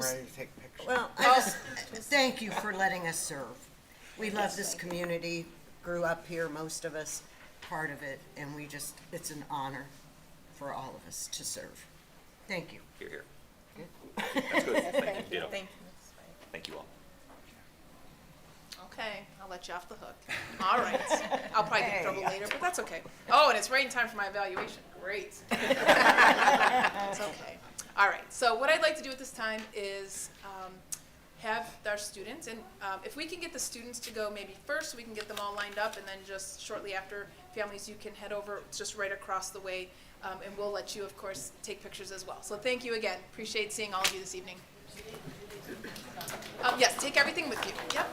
ready to take pictures. Well, I just thank you for letting us serve. We love this community, grew up here, most of us, part of it, and it's an honor for all of us to serve. Thank you. Here, here. That's good. Thank you. Ditto. Thank you all. Okay, I'll let you off the hook. All right. I'll probably get in trouble later, but that's okay. Oh, and it's right in time for my evaluation. Great. It's okay. All right, so what I'd like to do at this time is have our students, and if we can get the students to go maybe first, so we can get them all lined up, and then just shortly after, families, you can head over, it's just right across the way, and we'll let you, of course, take pictures as well. So thank you again. Appreciate seeing all of you this evening. Yes, take everything with you. Yep.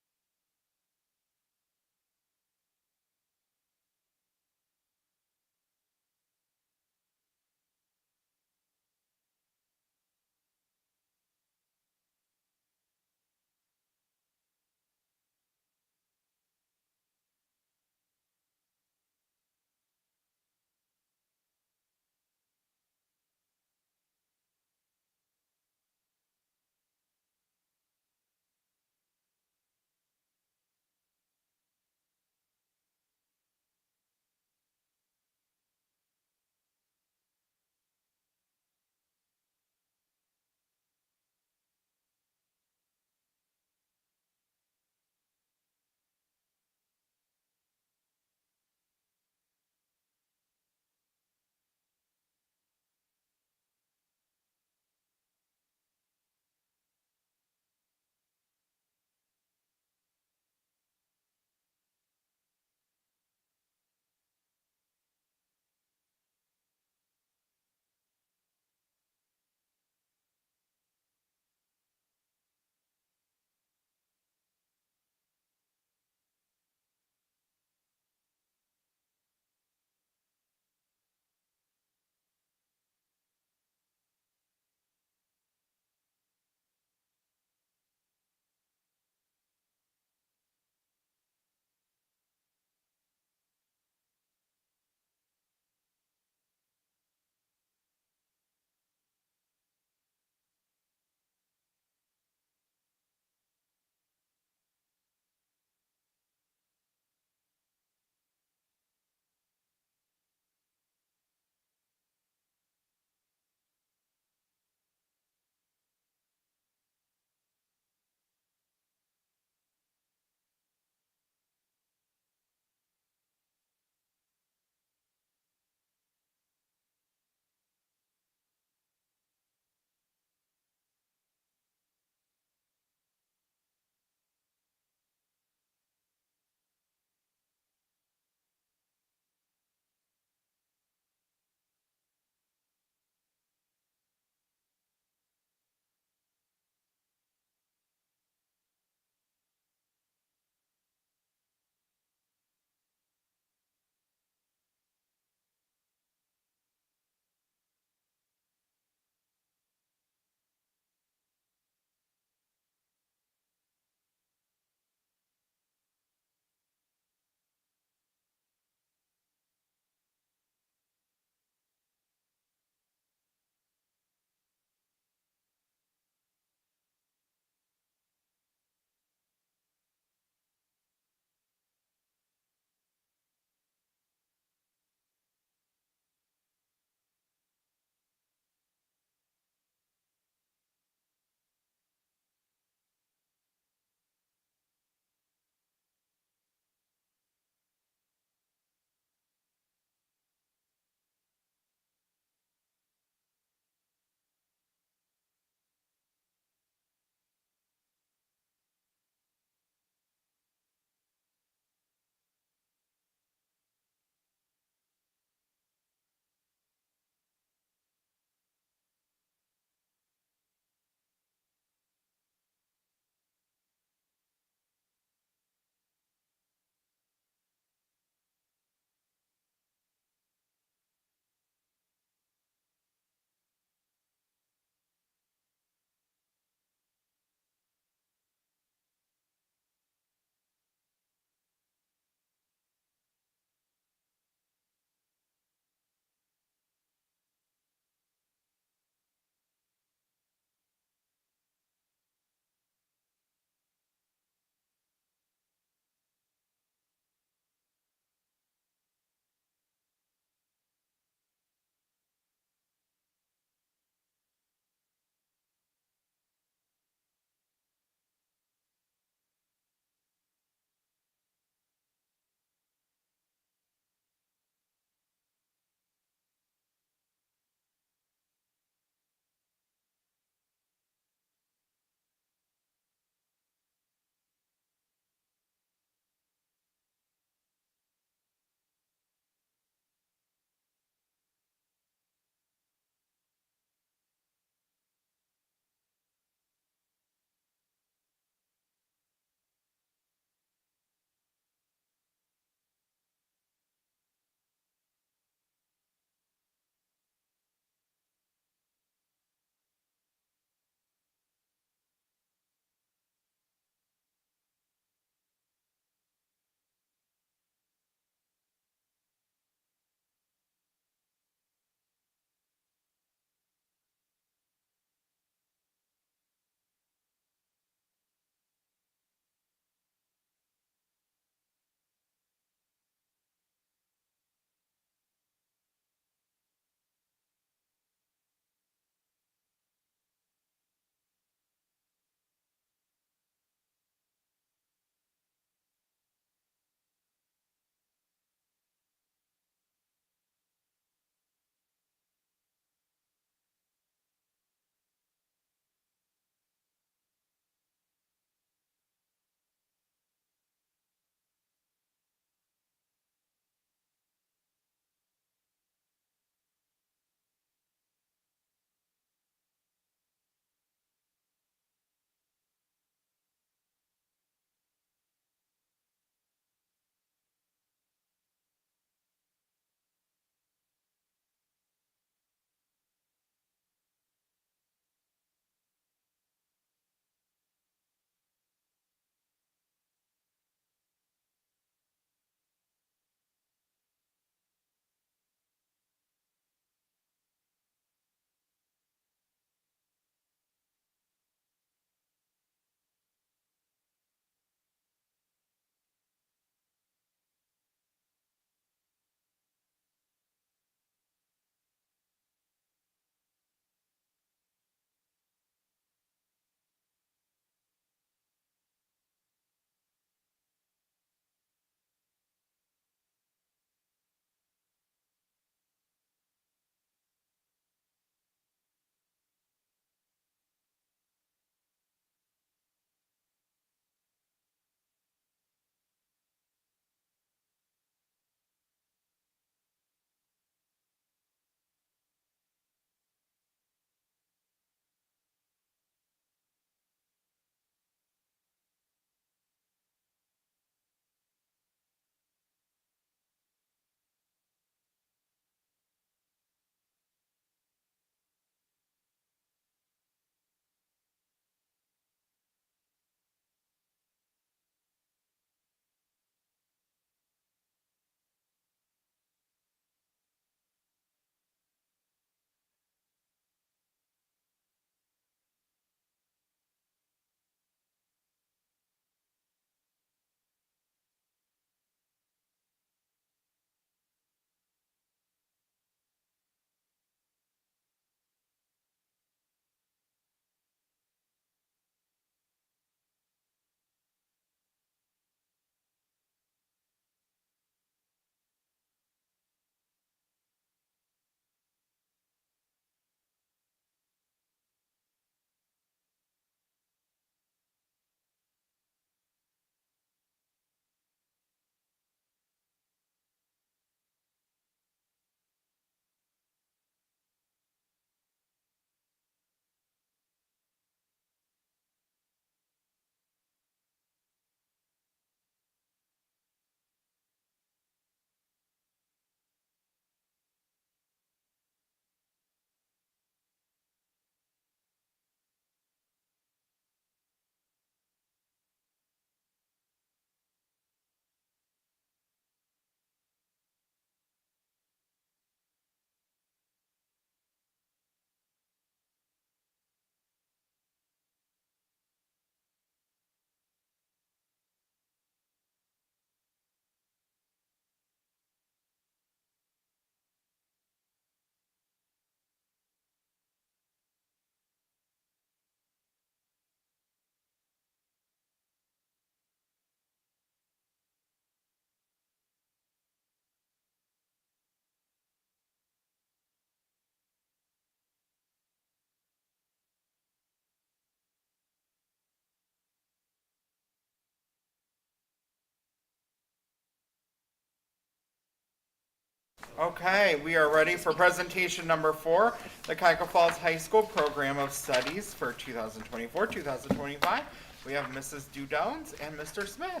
Okay, we are ready for presentation number 4, the Cuyahoga Falls High School Program of Studies for 2024-2025. We have Mrs. Dudowns and Mr. Smith.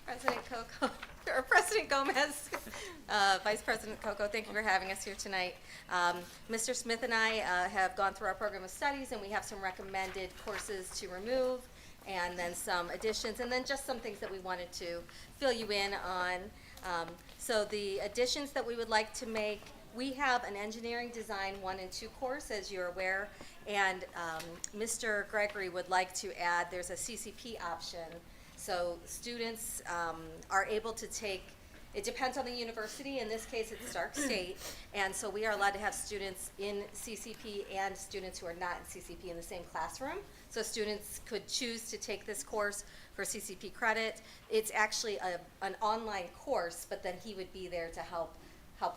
President Coco, or President Gomez, Vice President Coco, thank you for having us here tonight. Mr. Smith and I have gone through our program of studies, and we have some recommended courses to remove, and then some additions, and then just some things that we wanted to fill you in on. So the additions that we would like to make, we have an engineering design 1 and 2 course, as you're aware, and Mr. Gregory would like to add, there's a CCP option. So students are able to take, it depends on the university, in this case it's Stark State, and so we are allowed to have students in CCP and students who are not in CCP in the same classroom. So students could choose to take this course for CCP credit. It's actually an online course, but then he would be there to help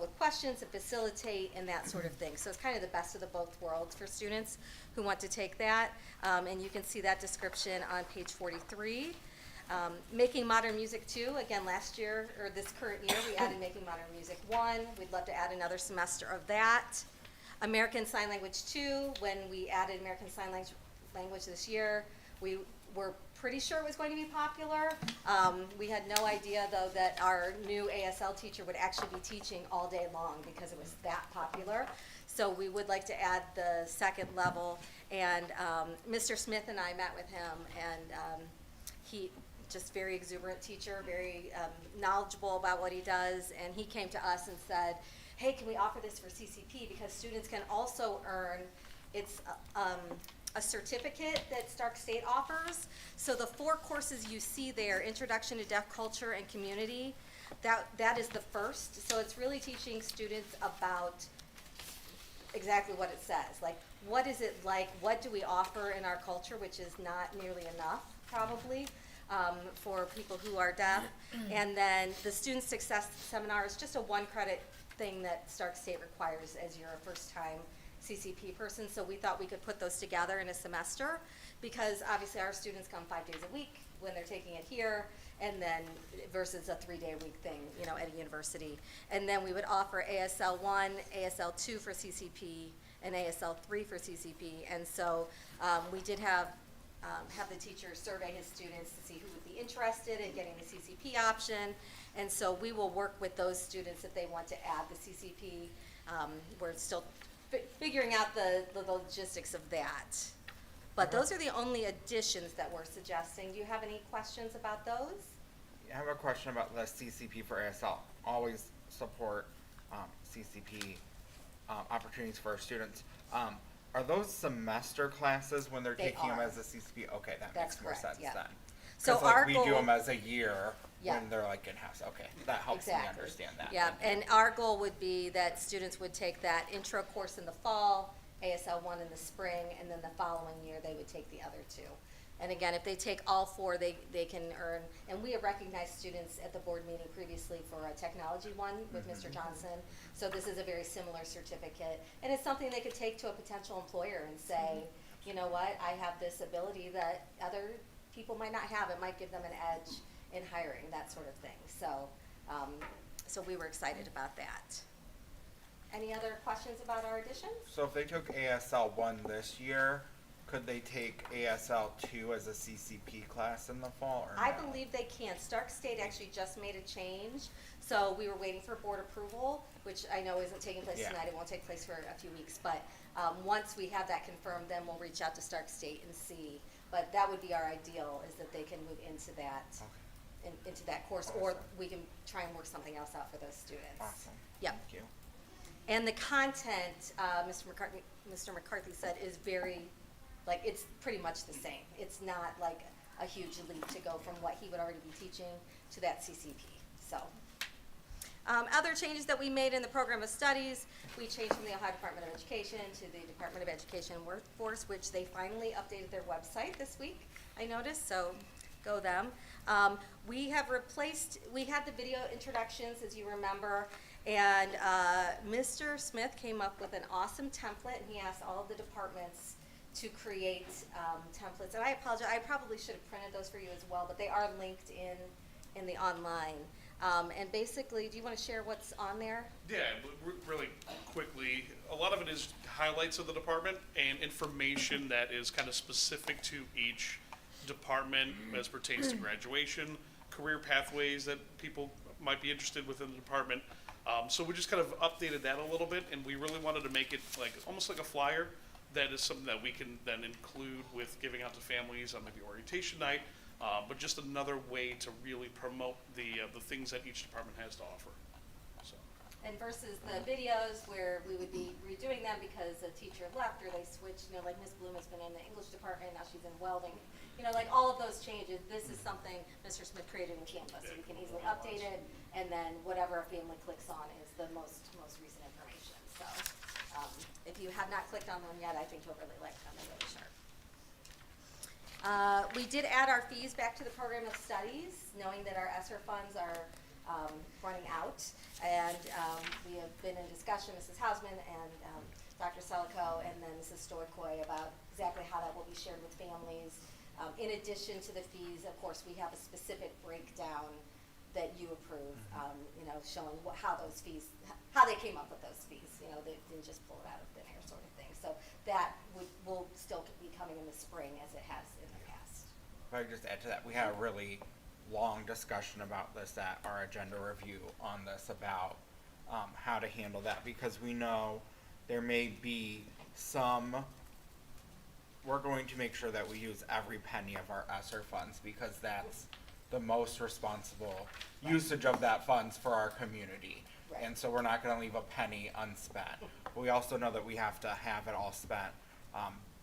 with questions and facilitate and that sort of thing. So it's kind of the best of the both worlds for students who want to take that, and you can see that description on page 43. Making Modern Music 2, again, last year, or this current year, we added Making Modern Music 1. We'd love to add another semester of that. American Sign Language 2, when we added American Sign Language this year, we were pretty sure it was going to be popular. We had no idea, though, that our new ASL teacher would actually be teaching all day long because it was that popular. So we would like to add the second level. And Mr. Smith and I met with him, and he, just very exuberant teacher, very knowledgeable about what he does, and he came to us and said, hey, can we offer this for CCP, because students can also earn, it's a certificate that Stark State offers. So the 4 courses you see there, Introduction to Deaf Culture and Community, that is the first. So it's really teaching students about exactly what it says, like what is it like, what do we offer in our culture, which is not nearly enough probably. For people who are deaf. And then the Student Success Seminar is just a 1-credit thing that Stark State requires as you're a first-time CCP person. So we thought we could put those together in a semester, because obviously our students come 5 days a week when they're taking it here, and then versus a 3-day-a-week thing, you know, at a university. And then we would offer ASL 1, ASL 2 for CCP, and ASL 3 for CCP. And so we did have the teacher survey his students to see who would be interested in getting the CCP option. And so we will work with those students if they want to add the CCP. We're still figuring out the logistics of that. But those are the only additions that we're suggesting. Do you have any questions about those? I have a question about the CCP for ASL. Always support CCP opportunities for our students. Are those semester classes when they're They taking them are. as a CCP? Okay, that That's makes more correct, sense yeah. then. So 'Cause, like, our we goal- do them as a year Yeah. when they're like in-house. Okay, that helps me Exactly. understand that. Yeah, Thank you. and our goal would be that students would take that intro course in the fall, ASL 1 in the spring, and then the following year they would take the other 2. And again, if they take all 4, they can earn, and we have recognized students at the board meeting previously for a technology one with Mr. Johnson. So this is a very similar certificate, and it's something they could take to a potential employer and say, you know what, I have this ability that other people might not have. It might give them an edge in hiring, that sort of thing. So, so we were excited about that. Any other questions about our additions? So if they took ASL 1 this year, could they take ASL 2 as a CCP class in the fall, or I no? believe they can. Stark State actually just made a change, so we were waiting for board approval, which I know isn't taking place Yeah. tonight. It won't take place for a few weeks, but once we have that confirmed, then we'll reach out to Stark State and see. But that would be our ideal, is that they can move into that, into that course, or Awesome. we can try and work something else out for those students. Awesome. Yep. Thank you. And the content, Mr. McCarthy said, is very, like, it's pretty much the same. It's not like a huge leap to go from what he would already be teaching to that CCP, so. Other changes that we made in the program of studies, we changed from the Ohio Department of Education to the Department of Education and Workforce, which they finally updated their website this week, I noticed, so go them. We have replaced, we had the video introductions, as you remember, and Mr. Smith came up with an awesome template, and he asked all of the departments to create templates. And I apologize, I probably should have printed those for you as well, but they are linked in the online. And basically, do you want to share what's on there? Yeah, really quickly, a lot of it is highlights of the department and information that is kind of specific to each department as pertains to graduation, career pathways that people might be interested within the department. So we just kind of updated that a little bit, and we really wanted to make it like almost like a flyer that is something that we can then include with giving out to families on maybe orientation night, but just another way to really promote the things that each department has to offer. So. And versus the videos where we would be redoing them because a teacher left or they switched, like Miss Bloom has been in the English department, now she's in welding. Like all of those changes, this is something Mr. Smith created in Canvas, so we can easily update it, and then whatever a family clicks on is the most recent information. So if you have not clicked on them yet, I think you'll really like them, they're really sharp. We did add our fees back to the program of studies, knowing that our ESSER funds are running out. And we have been in discussion, Mrs. Hausman and Dr. Selico and then Mrs. Stoikoi, about exactly how that will be shared with families. In addition to the fees, of course, we have a specific breakdown that you approve, showing how those fees, how they came up with those fees. They didn't just pull it out of thin air sort of thing. So that will still be coming in the spring as it has in the past. If I could just add to that, we had a really long discussion about this at our agenda review on this, about how to handle that, because we know there may be some, we're going to make sure that we use every penny of our ESSER funds, because that's the most responsible usage of that funds for our community. Right. And so we're not gonna leave a penny unspent. But we also know that we have to have it all spent,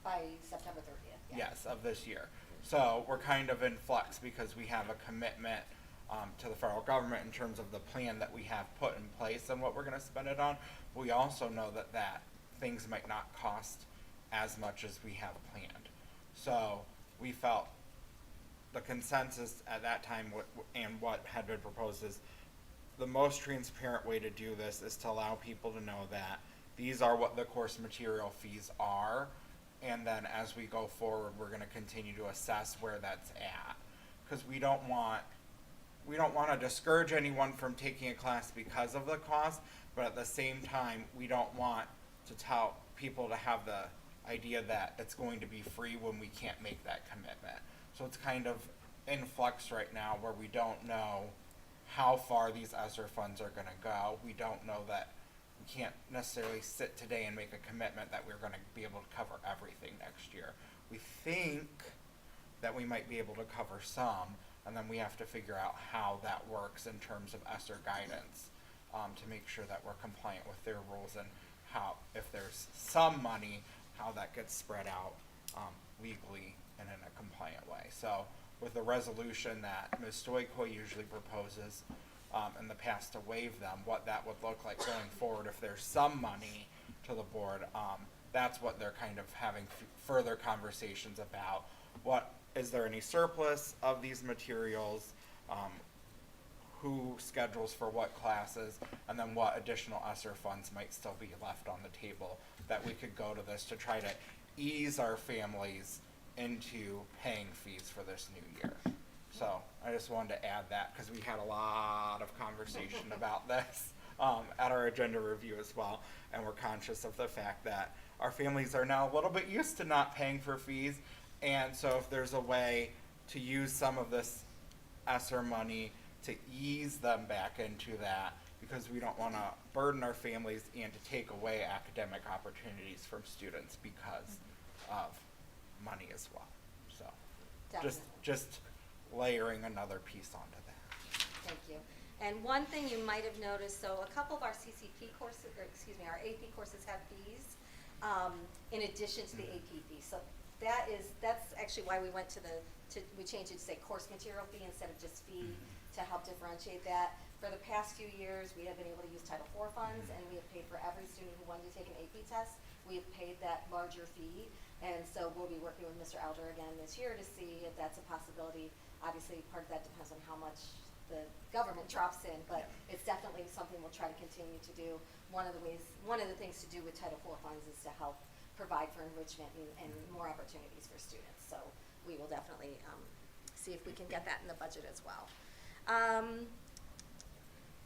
By September 30th. Yeah. yes, of this year. So we're kind of in flux because we have a commitment to the federal government in terms of the plan that we have put in place and what we're gonna spend it on. We also know that things might not cost as much as we have planned. So we felt the consensus at that time and what had been proposed is the most transparent way to do this is to allow people to know that these are what the course material fees are, and then as we go forward, we're gonna continue to assess where that's at. Cause we don't want to discourage anyone from taking a class because of the cost, but at the same time, we don't want to tell people to have the idea that it's going to be free when we can't make that commitment. So it's kind of in flux right now where we don't know how far these ESSER funds are gonna go. We don't know that, we can't necessarily sit today and make a commitment that we're gonna be able to cover everything next year. We think that we might be able to cover some, and then we have to figure out how that works in terms of ESSER guidance, to make sure that we're compliant with their rules, and how, if there's some money, how that gets spread out legally and in a compliant way. So with the resolution that Ms. Stoikoi usually proposes in the past to waive them, what that would look like going forward if there's some money to the board, that's what they're kind of having further conversations about. What, is there any surplus of these materials? Who schedules for what classes, and then what additional ESSER funds might still be left on the table that we could go to this to try to ease our families into paying fees for this new year. So I just wanted to add that because we had a lot of conversation about this at our agenda review as well, and we're conscious of the fact that our families are now a little bit used to not paying for fees, and so if there's a way to use some of this ESSER money to ease them back into that, because we don't want to burden our families and to take away academic opportunities from students because of money as well. So just layering another piece onto that. Thank you. And one thing you might have noticed, so a couple of our CCP courses, our AP courses have fees in addition to the AP fees. So that's actually why we went we changed it to say course material fee instead of just fee, to help differentiate that. For the past few years, we have been able to use Title IV funds, and we have paid for every student who wanted to take an AP test. We have paid that larger fee, and so we'll be working with Mr. Elder again this year to see if that's a possibility. Obviously, part of that depends on how much the government drops in, but it's definitely something we'll try to continue to do. One of the things to do with Title IV funds is to help provide for enrichment and more opportunities for students. So we will definitely see if we can get that in the budget as well.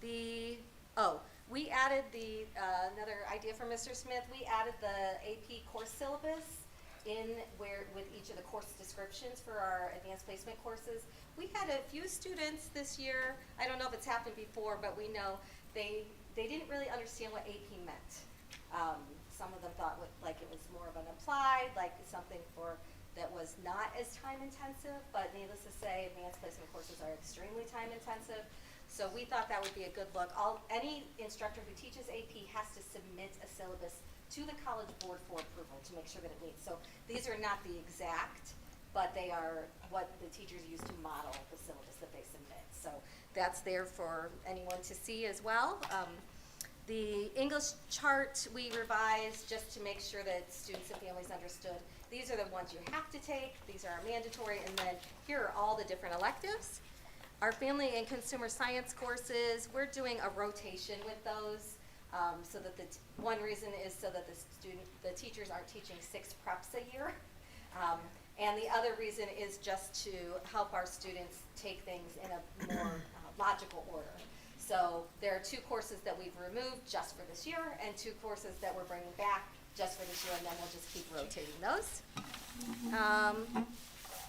We added another idea from Mr. Smith, we added the AP course syllabus with each of the course descriptions for our advanced placement courses. We had a few students this year, I don't know if it's happened before, but we know they didn't really understand what AP meant. Some of them thought like it was more of an applied, like something that was not as time intensive, but needless to say, advanced placement courses are extremely time intensive. So we thought that would be a good look. Any instructor who teaches AP has to submit a syllabus to the College Board for approval to make sure that it meets. So these are not the exact, but they are what the teachers use to model the syllabus that they submit. So that's there for anyone to see as well. The English chart we revised just to make sure that students and families understood. These are the ones you have to take, these are mandatory, and then here are all the different electives. Our family and consumer science courses, we're doing a rotation with those. So that one reason is so that the teachers aren't teaching 6 preps a year. And the other reason is just to help our students take things in a more logical order. So there are 2 courses that we've removed just for this year and 2 courses that we're bringing back just for this year, and then we'll just keep rotating those.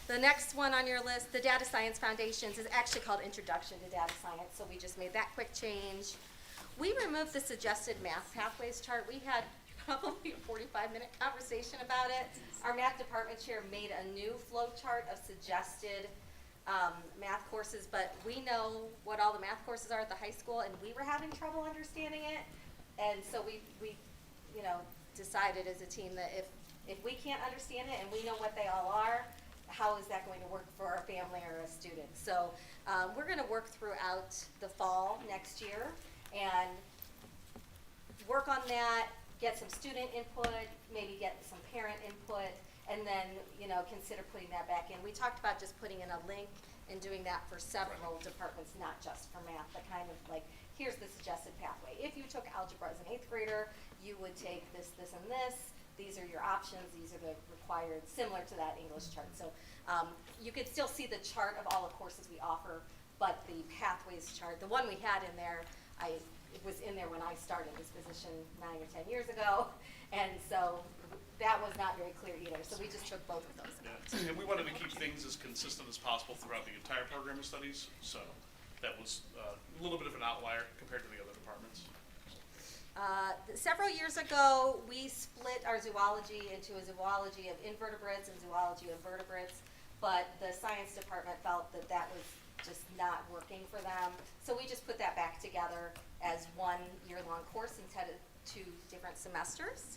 The next one on your list, the Data Science Foundations, is actually called Introduction to Data Science, so we just made that quick change. We removed the suggested math pathways chart. We had probably a 45-minute conversation about it. Our math department chair made a new flow chart of suggested math courses, but we know what all the math courses are at the high school, and we were having trouble understanding it. And so we decided as a team that if we can't understand it and we know what they all are, how is that going to work for our family or a student? So we're going to work throughout the fall next year and work on that, get some student input, maybe get some parent input, and then consider putting that back in. We talked about just putting in a link and doing that for several departments, not just for math, but kind of like, here's the suggested pathway. If you took algebra as an 8th grader, you would take this, this, and this. These are your options. These are the required, similar to that English chart. So you could still see the chart of all the courses we offer, but the pathways chart, the one we had in there, it was in there when I started this position 9 or 10 years ago, and so that was not very clear either. So we just took both of those out. And we wanted to keep things as consistent as possible throughout the entire program of studies, so that was a little bit of an outlier compared to the other departments. Several years ago, we split our zoology into a zoology of invertebrates and zoology of vertebrates, but the science department felt that that was just not working for them. So we just put that back together as one year-long course instead of 2 different semesters.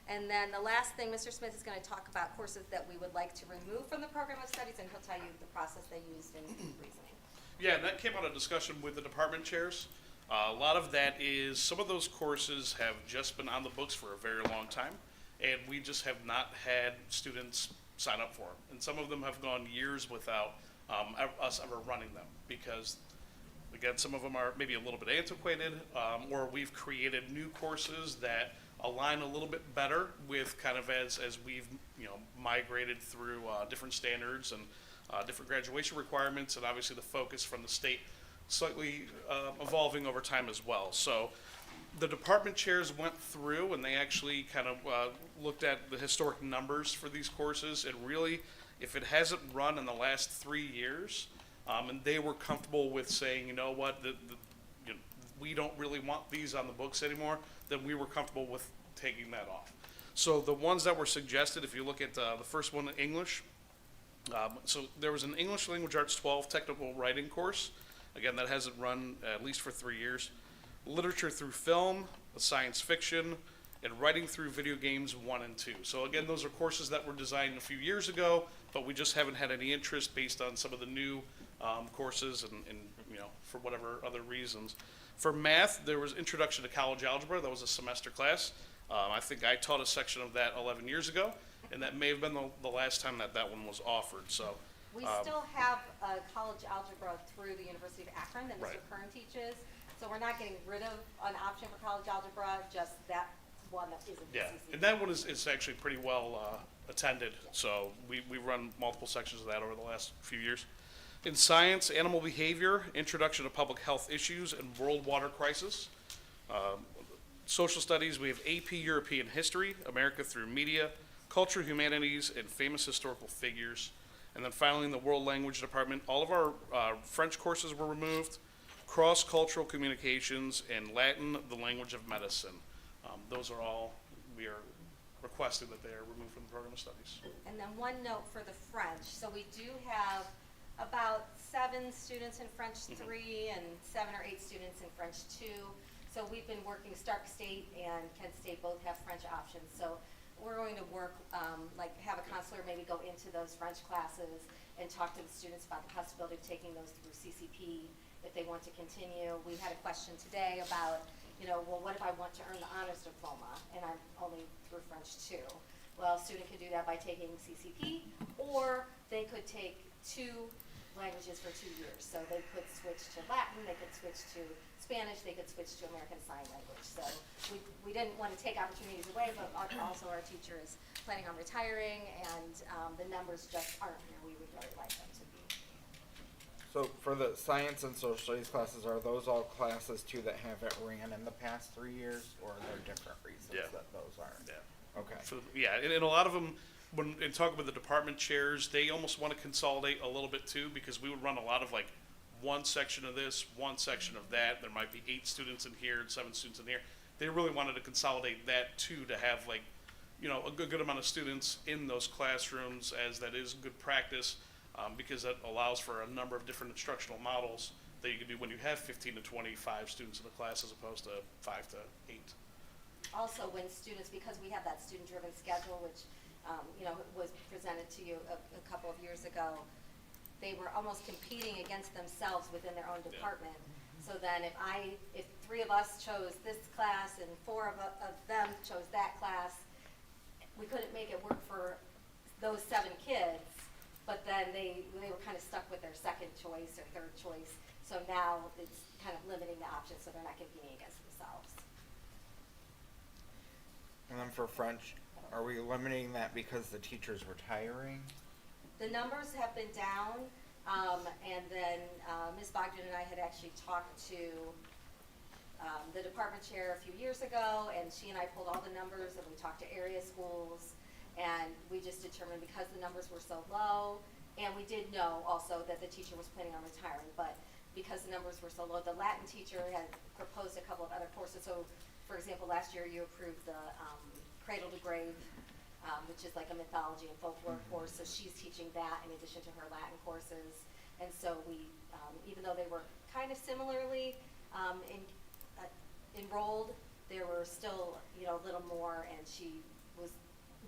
And then the last thing, Mr. Smith is going to talk about courses that we would like to remove from the program of studies, and he'll tell you the process they used in reasoning. Yeah, and that came out of discussion with the department chairs. A lot of that is, some of those courses have just been on the books for a very long time, and we just have not had students sign up for them. And some of them have gone years without us ever running them, because, again, some of them are maybe a little bit antiquated, or we've created new courses that align a little bit better with kind of as we've migrated through different standards and different graduation requirements, and obviously the focus from the state slightly evolving over time as well. So the department chairs went through and they actually kind of looked at the historic numbers for these courses, and really, if it hasn't run in the last 3 years, and they were comfortable with saying, you know what, we don't really want these on the books anymore, then we were comfortable with taking that off. So the ones that were suggested, if you look at the first one, English, so there was an English Language Arts 12 technical writing course. Again, that hasn't run at least for 3 years. Literature through film, science fiction, and writing through video games 1 and 2. So again, those are courses that were designed a few years ago, but we just haven't had any interest based on some of the new courses and for whatever other reasons. For math, there was Introduction to College Algebra. That was a semester class. I think I taught a section of that 11 years ago, and that may have been the last time that one was offered. So we still have college algebra through the University of Akron that Mr. Kern teaches. So we're not getting rid of an option for college algebra, just that one that isn't. Yeah, and that one is actually pretty well attended. So we run multiple sections of that over the last few years. In science, animal behavior, introduction to public health issues, and world water crisis. Social studies, we have AP European history, America through media, culture, humanities, and famous historical figures. And then finally, in the world language department, all of our French courses were removed, cross-cultural communications, and Latin, the language of medicine. Those are all, we are requesting that they are removed from the program of studies. And then one note for the French. So we do have about 7 students in French 3 and 7 or 8 students in French 2. So we've been working, Stark State and Kent State both have French options. So we're going to work, like have a counselor maybe go into those French classes and talk to the students about the possibility of taking those through CCP if they want to continue. We had a question today about, well, what if I want to earn the honors diploma and I'm only through French 2? Well, a student could do that by taking CCP, or they could take 2 languages for 2 years. So they could switch to Latin, they could switch to Spanish, they could switch to American Sign Language. So we didn't want to take opportunities away, but also our teacher is planning on retiring, and the numbers just aren't where we would really like them to be. So for the science and social studies classes, are those all classes too that haven't ran in the past 3 years, or are there different reasons Yeah. that those aren't? Yeah. Okay. So, yeah, and a lot of them, when in talking with the department chairs, they almost want to consolidate a little bit too, because we would run a lot of like one section of this, one section of that. There might be 8 students in here and 7 students in here. They really wanted to consolidate that too, to have like, a good amount of students in those classrooms, as that is good practice, because that allows for a number of different instructional models that you can do when you have 15 to 25 students in the class as opposed to 5 to 8. Also, when students, because we have that student-driven schedule, which was presented to you a couple of years ago, they were almost competing against themselves within their own department. So then if 3 of us chose this class and 4 of them chose that class, we couldn't make it work for those 7 kids, but then they were kind of stuck with their second choice or third choice. So now it's kind of limiting the options, so they're not competing against themselves. And then for French, are we limiting that because the teacher's retiring? The numbers have been down, and then Ms. Bogdan and I had actually talked to the department chair a few years ago, and she and I pulled all the numbers, and we talked to area schools, and we just determined because the numbers were so low, and we did know also that the teacher was planning on retiring, but because the numbers were so low, the Latin teacher had proposed a couple of other courses. So, for example, last year you approved the Cradle to Grave, which is like a mythology and folklore course. So she's teaching that in addition to her Latin courses. And so we, even though they were kind of similarly enrolled, there were still, a little more, and she was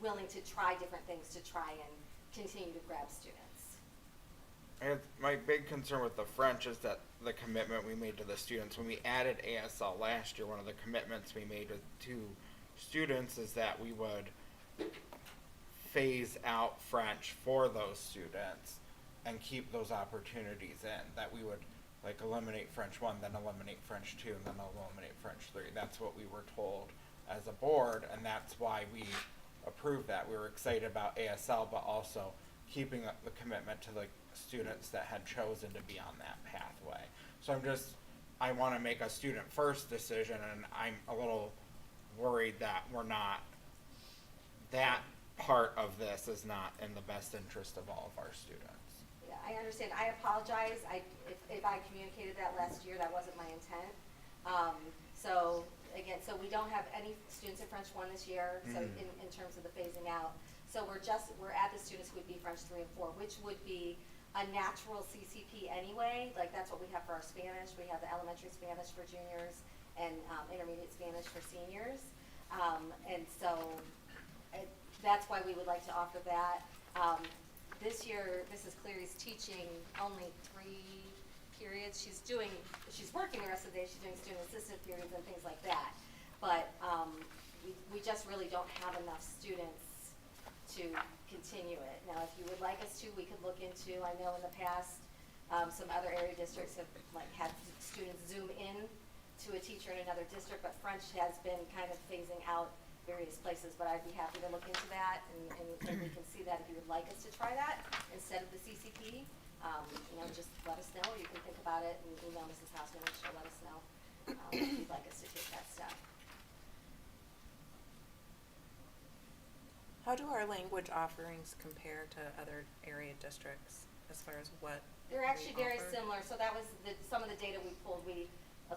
willing to try different things to try and continue to grab students. And my big concern with the French is that the commitment we made to the students, when we added ASL last year, one of the commitments we made to students is that we would phase out French for those students and keep those opportunities in, that we would like eliminate French 1, then eliminate French 2, and then eliminate French 3. That's what we were told as a board, and that's why we approved that. We were excited about ASL, but also keeping up the commitment to the students that had chosen to be on that pathway. So I want to make a student first decision, and I'm a little worried that that part of this is not in the best interest of all of our students. Yeah, I understand. I apologize. If I communicated that last year, that wasn't my intent. So again, we don't have any students in French 1 this year, so in terms of the phasing out. So we're at the students who would be French 3 and 4, which would be a natural CCP anyway. Like that's what we have for our Spanish. We have the elementary Spanish for juniors and intermediate Spanish for seniors. And so that's why we would like to offer that. This year, Mrs. Cleary's teaching only 3 periods. She's working the rest of the day. She's doing student assistant periods and things like that. But we just really don't have enough students to continue it. Now, if you would like us to, we could look into, I know in the past, some other area districts have had students Zoom in to a teacher in another district, but French has been kind of phasing out various places, but I'd be happy to look into that, and we can see that if you would like us to try that instead of the CCP. Just let us know. You can think about it and email Mrs. Hausman and she'll let us know if you'd like us to take that step. How do our language offerings compare to other area districts as far as what They're actually we very offer? similar, so that was some of the data we pulled. We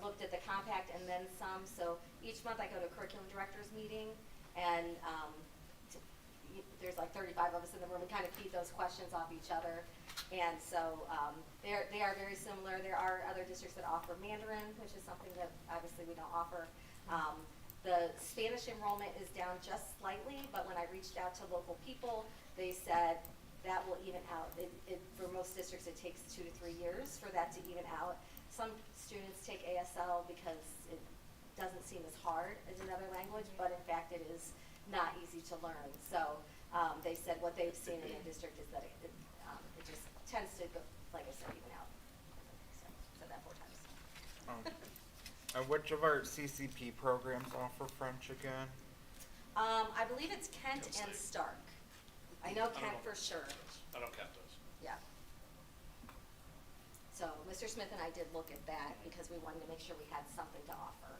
looked at the compact and then some, so each month I go to a curriculum directors meeting, and there's like 35 of us in the room. We kind of feed those questions off each other, and so they are very similar. There are other districts that offer Mandarin, which is something that obviously we don't offer. The Spanish enrollment is down just slightly, but when I reached out to local people, they said that will even out. For most districts, it takes 2 to 3 years for that to even out. Some students take ASL because it doesn't seem as hard as another language, but in fact, it is not easy to learn. So they said what they've seen in their district is that it just tends to go, like I said, even out. So said that 4 times. And which of our CCP programs offer French again? I believe it's Kent Kent and State. Stark. I know I don't Kent know. for sure. I know Kent does. Yeah. So Mr. Smith and I did look at that because we wanted to make sure we had something to offer.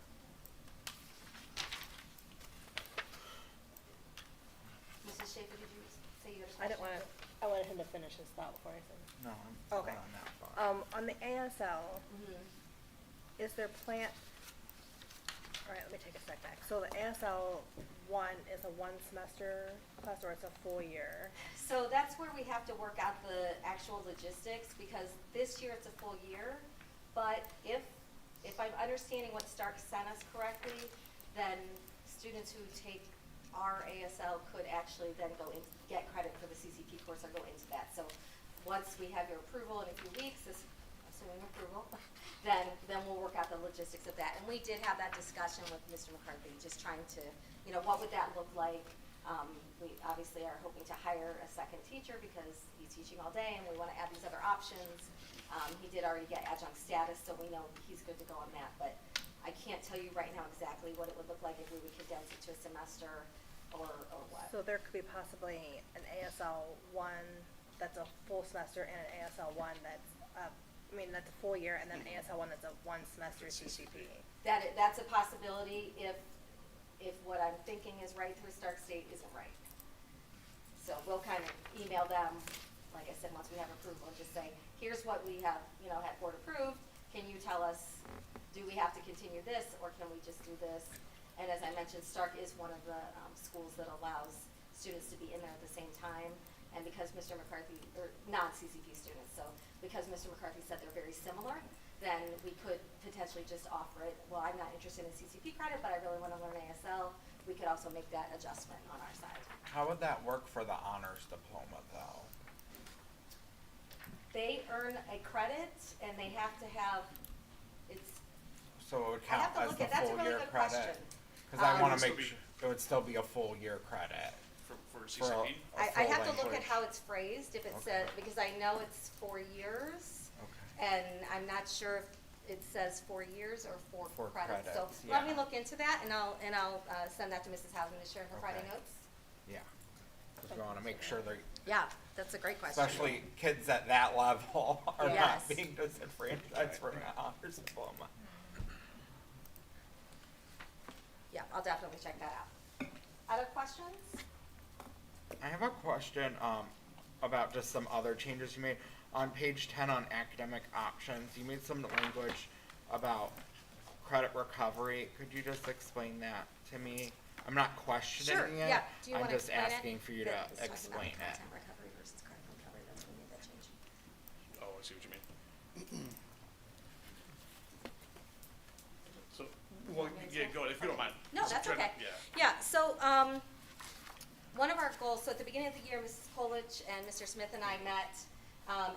Mrs. Schaefer, did you say you had a question? I didn't want to, I wanted him to finish his thought before I said. No, I'm Okay. not on that far. On the ASL, Mhm. is there all right, let me take a step back. So the ASL 1 is a 1 semester class or it's a full year? So that's where we have to work out the actual logistics, because this year it's a full year. But if I'm understanding what Stark sent us correctly, then students who take our ASL could actually then go in, get credit for the CCP course or go into that. So once we have your approval in a few weeks, assuming approval, then we'll work out the logistics of that. And we did have that discussion with Mr. McCarthy, just trying to, what would that look like? We obviously are hoping to hire a second teacher because he's teaching all day and we want to add these other options. He did already get adjunct status, so we know he's good to go on that. But I can't tell you right now exactly what it would look like if we would condense it to a semester or what. So there could be possibly an ASL 1 that's a full semester and an ASL 1 that's, that's a full year, and then ASL 1 that's a 1 semester CCP. That's a possibility if what I'm thinking is right through Stark State isn't right. So we'll kind of email them, like I said, once we have approval, and just say, here's what we have, had board approved. Can you tell us, do we have to continue this, or can we just do this? And as I mentioned, Stark is one of the schools that allows students to be in there at the same time. And because Mr. McCarthy, or non-CCP students, so because Mr. McCarthy said they're very similar, then we could potentially just offer it. Well, I'm not interested in CCP credit, but I really want to learn ASL. We could also make that adjustment on our side. How would that work for the honors diploma though? They earn a credit, and they have to have, it's, So it would I count have to as look the at, that's a full really year good credit? question. Cause I wanna It would still make be- sure, it would still be a full year credit. For For a- CCP? a I have to full look at language. how it's phrased, if it says, because I know it's 4 years, Okay. and I'm not sure if it says 4 years or 4 4 credits. So credits, let me yeah. look into that, and I'll send that to Mrs. Hausman to share in her Friday Okay. notes. Yeah, cause we wanna make sure they're, Yeah, that's a great question. especially kids at that level are Yes. not being disenfranchised for an honors diploma. Yeah, I'll definitely check that out. Other questions? I have a question, about just some other changes you made. On page 10 on academic options, you made some language about credit recovery. Could you just explain that to me? I'm not questioning Sure, it. yeah. Do you I'm wanna just explain it? asking for you to That it's talking about explain it. content recovery versus credit recovery, that's when we made that change. Oh, I see what you mean. So, well, yeah, go ahead, if you don't mind. No, Just that's trying to- okay. Yeah. Yeah, so, one of our goals, so at the beginning of the year, Mrs. Kolich and Mr. Smith and I met,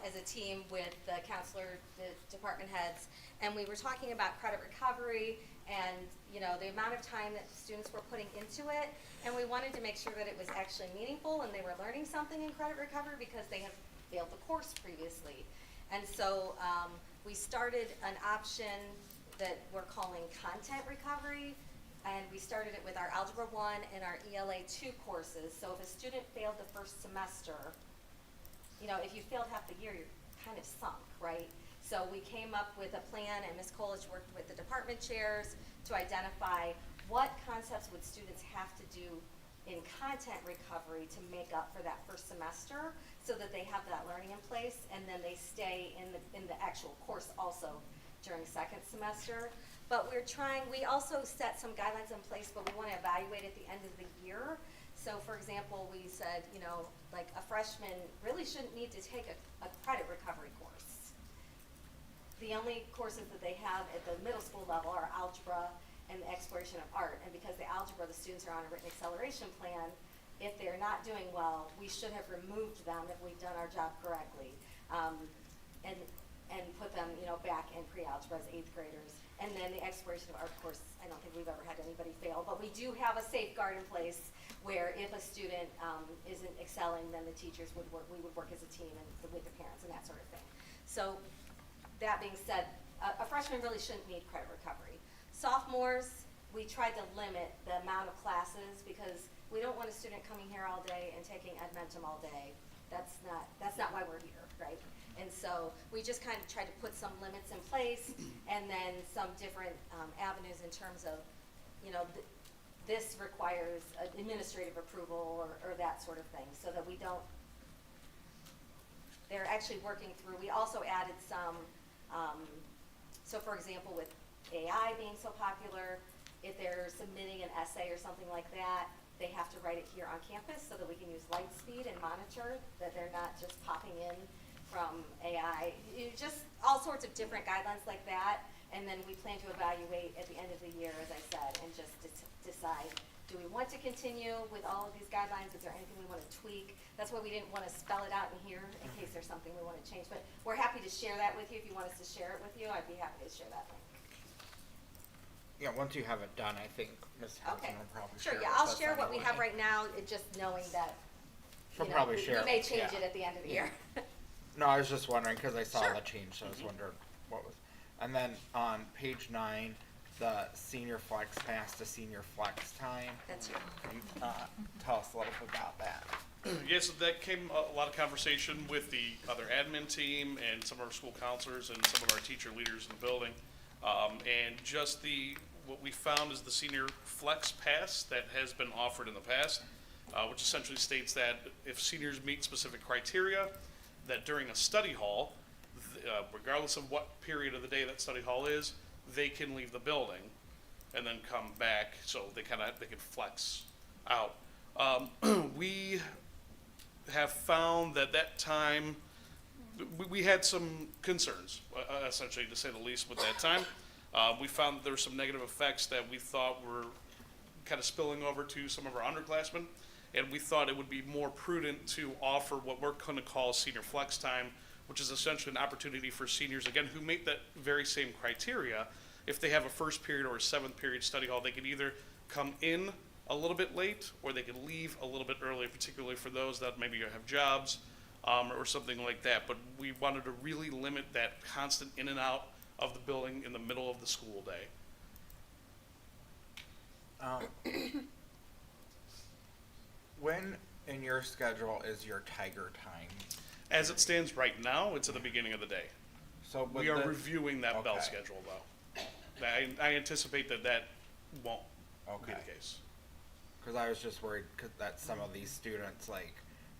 as a team with the counselor, the department heads, and we were talking about credit recovery and, the amount of time that students were putting into it, and we wanted to make sure that it was actually meaningful and they were learning something in credit recovery because they have failed the course previously. And so, we started an option that we're calling content recovery, and we started it with our Algebra 1 and our ELA 2 courses. So if a student failed the first semester, if you failed half the year, kind of sunk, right? So we came up with a plan, and Ms. Coolidge worked with the department chairs to identify what concepts would students have to do in content recovery to make up for that first semester, so that they have that learning in place, and then they stay in the actual course also during second semester. But we also set some guidelines in place, but we want to evaluate at the end of the year. So for example, we said, you know, like a freshman really shouldn't need to take a credit recovery course. The only courses that they have at the middle school level are algebra and the exploration of art. And because the algebra, the students are on a written acceleration plan, if they're not doing well, we should have removed them if we've done our job correctly. And put them, you know, back in pre-algebra as 8th graders. And then the exploration of art course, I don't think we've ever had anybody fail, but we do have a safeguard in place where if a student isn't excelling, then the teachers would work, we would work as a team and with the parents and that sort of thing. So that being said, a freshman really shouldn't need credit recovery. Sophomores, we tried to limit the amount of classes because we don't want a student coming here all day and taking Edmentum all day. That's not why we're here, right? And so we just kind of tried to put some limits in place and then some different avenues in terms of, you know, this requires administrative approval or that sort of thing, so that we don't, they're actually working through, we also added some, so for example, with AI being so popular, if they're submitting an essay or something like that, they have to write it here on campus so that we can use light speed and monitor that they're not just popping in from AI, just all sorts of different guidelines like that. And then we plan to evaluate at the end of the year, as I said, and just decide, do we want to continue with all of these guidelines? Is there anything we want to tweak? That's why we didn't want to spell it out in here in case there's something we want to change. But we're happy to share that with you. If you want us to share it with you, I'd be happy to share that link. Yeah, once you have it done, I think Ms. Hanson Okay. will probably Sure, share yeah, it I'll with us share what we have anyway. right now, just knowing that, She'll you know, probably we share may it, change yeah. it at the end of the year. No, I was just wondering, cause I saw Sure. the change, so I was wondering what was, and then on page 9, the senior flex pass to senior flex time. That's you. Could you, tell us a little bit about that? Yes, that came a lot of conversation with the other admin team and some of our school counselors and some of our teacher leaders in the building. And just what we found is the senior flex pass that has been offered in the past, which essentially states that if seniors meet specific criteria, that during a study hall, regardless of what period of the day that study hall is, they can leave the building and then come back, so they can flex out. We have found that time, we had some concerns, essentially, to say the least, with that time. We found that there were some negative effects that we thought were kind of spilling over to some of our underclassmen, and we thought it would be more prudent to offer what we're going to call senior flex time, which is essentially an opportunity for seniors, again, who meet that very same criteria. If they have a first period or a 7th period study hall, they can either come in a little bit late or they can leave a little bit early, particularly for those that maybe have jobs or something like that. But we wanted to really limit that constant in and out of the building in the middle of the school day. When in your schedule is your tiger time? As it stands right now, it's at the beginning of the day. So We are reviewing that bell Okay. schedule, though. I anticipate that won't be Okay. the case. Cause I was just worried that some of these students, like,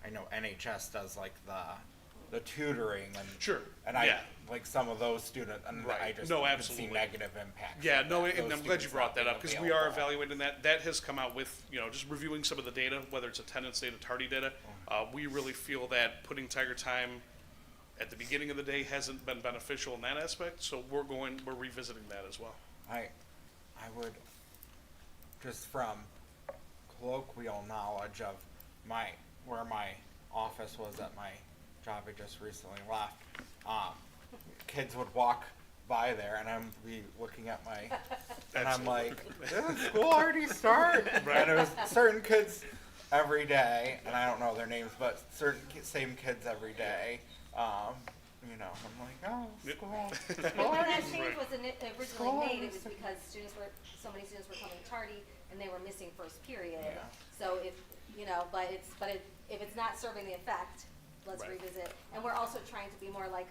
I know NHS does like the tutoring and. Sure, And I, yeah. like some of those students, and I Right. just No, could see absolutely. negative impacts. Yeah, of no, that, and those I'm glad you students brought not that being up, because we are available. evaluating that. That has come out with, just reviewing some of the data, whether it's attendance data, tardy data. We really feel that putting Tiger Time at the beginning of the day hasn't been beneficial in that aspect, so we're revisiting that as well. I would, just from colloquial knowledge of where my office was at my job I just recently left, kids would walk by there and I'm be looking at and I'm like, didn't school already start? And it was certain kids every day, and I don't know their names, but same kids every day. You know, I'm like, oh, school. When that change Right. was originally made, it was because so many students were coming tardy and they were missing first period. Yeah. So if it's not serving the effect, let's Right. revisit. And we're also trying to be more like,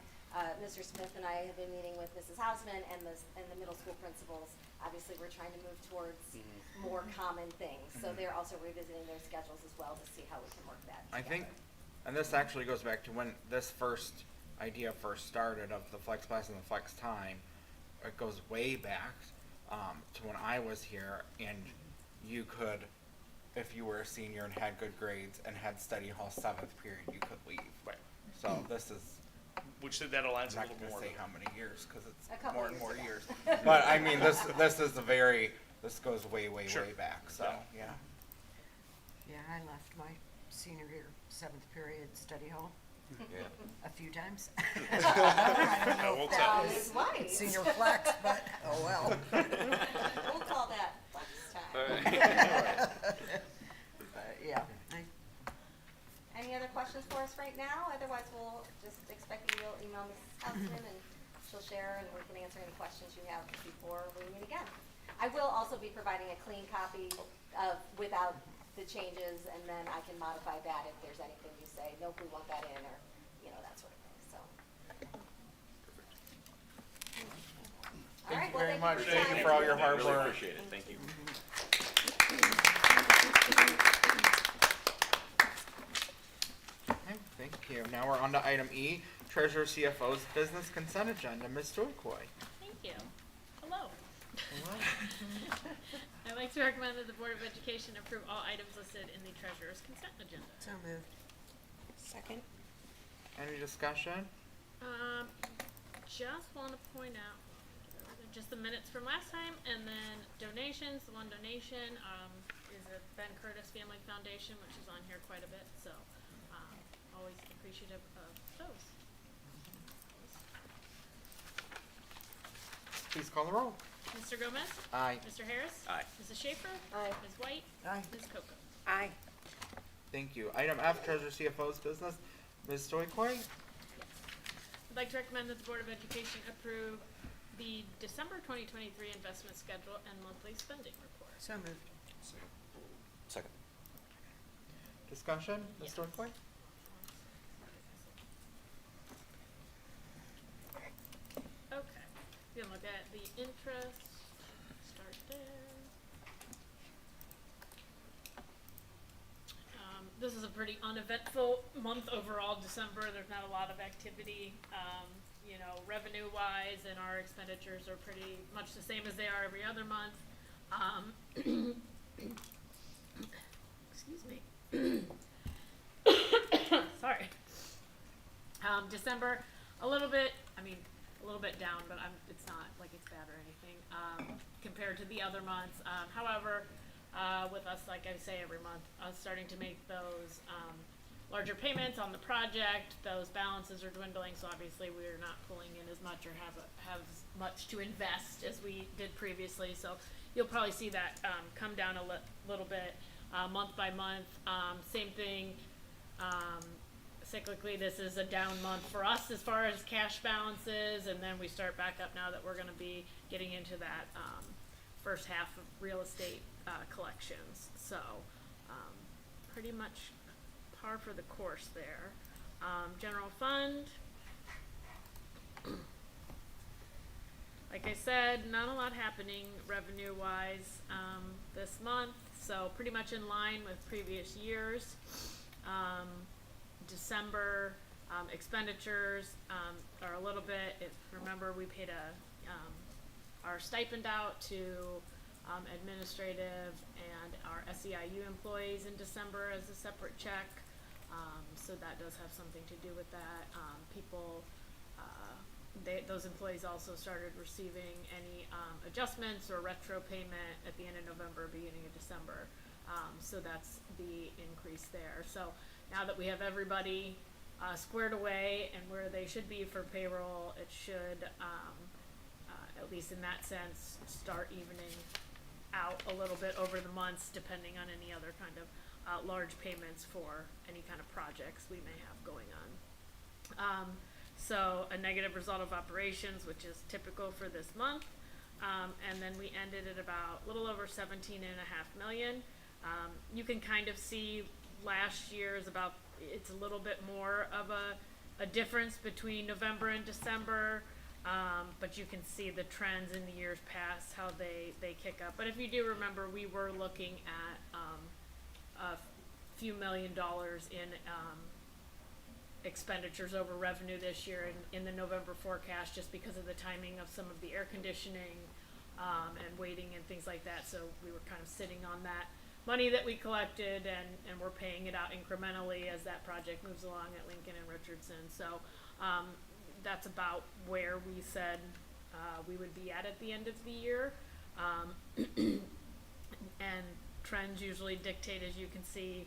Mr. Smith and I have been meeting with Mrs. Hausman and the middle school principals. Obviously, we're trying to move towards more common things, so they're also revisiting their schedules as well to see how we can work that I together. think, and this actually goes back to when this idea first started of the flex class and the flex time. It goes way back to when I was here, and you could, if you were a senior and had good grades and had study hall 7th period, you could leave. Right. So this is, Which that aligns I'm a not little going to more. say how many years because A it's couple more and years more ago. years. But I mean, this is this goes way, way, Sure. way back. So yeah. Yeah, I left my senior year, 7th period study hall a few times. I don't know We'll if tell. that was Sounds right. senior flex, but oh well. We'll call that flex time. But yeah, Any other questions for us right now? Otherwise, we'll just expect you'll email Mrs. Hausman and she'll share and we can answer any questions you have before we meet again. I will also be providing a clean copy without the changes, and then I can modify that if there's anything you say, nope, we want that in, or, that sort of thing, so. All Thank right, you well, very much. for your Thank you time. for all your hard Really work. appreciate it. Thank you. Okay, thank you. Now we're on to item E, Treasurer CFO's business consent agenda. Ms. Joycoy. Thank you. Hello. I'd like to recommend that the Board of Education approve all items listed in the treasurer's consent agenda. so moved. Second. Any discussion? Just want to point out, just the minutes from last time, and then donations. The one donation, is a Ben Curtis Family Foundation, which is on here quite a bit, so, always appreciative of those. Please call the roll. Mr. Gomez? Aye. Mr. Harris? Aye. Mrs. Schaefer? Aye. Ms. White? Aye. Ms. Coco? Aye. Thank you. Item F, Treasurer CFO's business. Ms. Joycoy. I'd like to recommend that the Board of Education approve the December 2023 investment schedule and monthly spending report. So moved. Second. Discussion. Ms. Yes. Joycoy. Okay, you can look at the interest, start there. This is a pretty uneventful month overall, December. There's not a lot of activity, revenue-wise, and our expenditures are pretty much the same as they are every other month. Excuse me. Sorry. December, a little bit down, but it's not like it's bad or anything, compared to the other months. However, with us, like I say every month, starting to make those, larger payments on the project, those balances are dwindling, so obviously we're not pulling in as much or have as much to invest as we did previously, so you'll probably see that, come down a little bit, month by month. Same thing, cyclically, this is a down month for us as far as cash balances, and then we start back up now that we're gonna be getting into that, first half of real estate, collections, so, pretty much par for the course there. General fund. Like I said, not a lot happening revenue-wise, this month, so pretty much in line with previous years. December, expenditures, are a little bit, remember we paid our stipend out to, administrative and our SEIU employees in December as a separate check. So that does have something to do with that. People, those employees also started receiving any, adjustments or retro payment at the end of November, beginning of December. So that's the increase there. So now that we have everybody, squared away and where they should be for payroll, it should, at least in that sense, start evening out a little bit over the months, depending on any other kind of large payments for any kind of projects we may have going on. So a negative result of operations, which is typical for this month, and then we ended at about a little over 17.5 million. You can kind of see last year's about it's a little bit more of a difference between November and December. But you can see the trends in the years past, how they kick up. But if you do remember, we were looking at a few $1 million in expenditures over revenue this year in the November forecast, just because of the timing of some of the air conditioning and waiting and things like that. So we were kind of sitting on that money that we collected, and we're paying it out incrementally as that project moves along at Lincoln and Richardson. So that's about where we said we would be at the end of the year. And trends usually dictate, as you can see,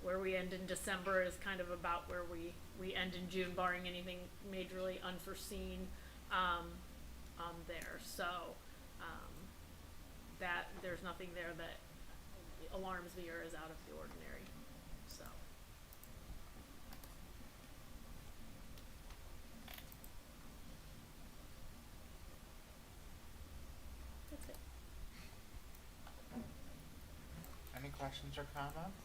where we end in December is kind of about where we end in June, barring anything majorly unforeseen there. So that there's nothing there that alarms me or is out of the ordinary. So. That's it. Any questions or comments?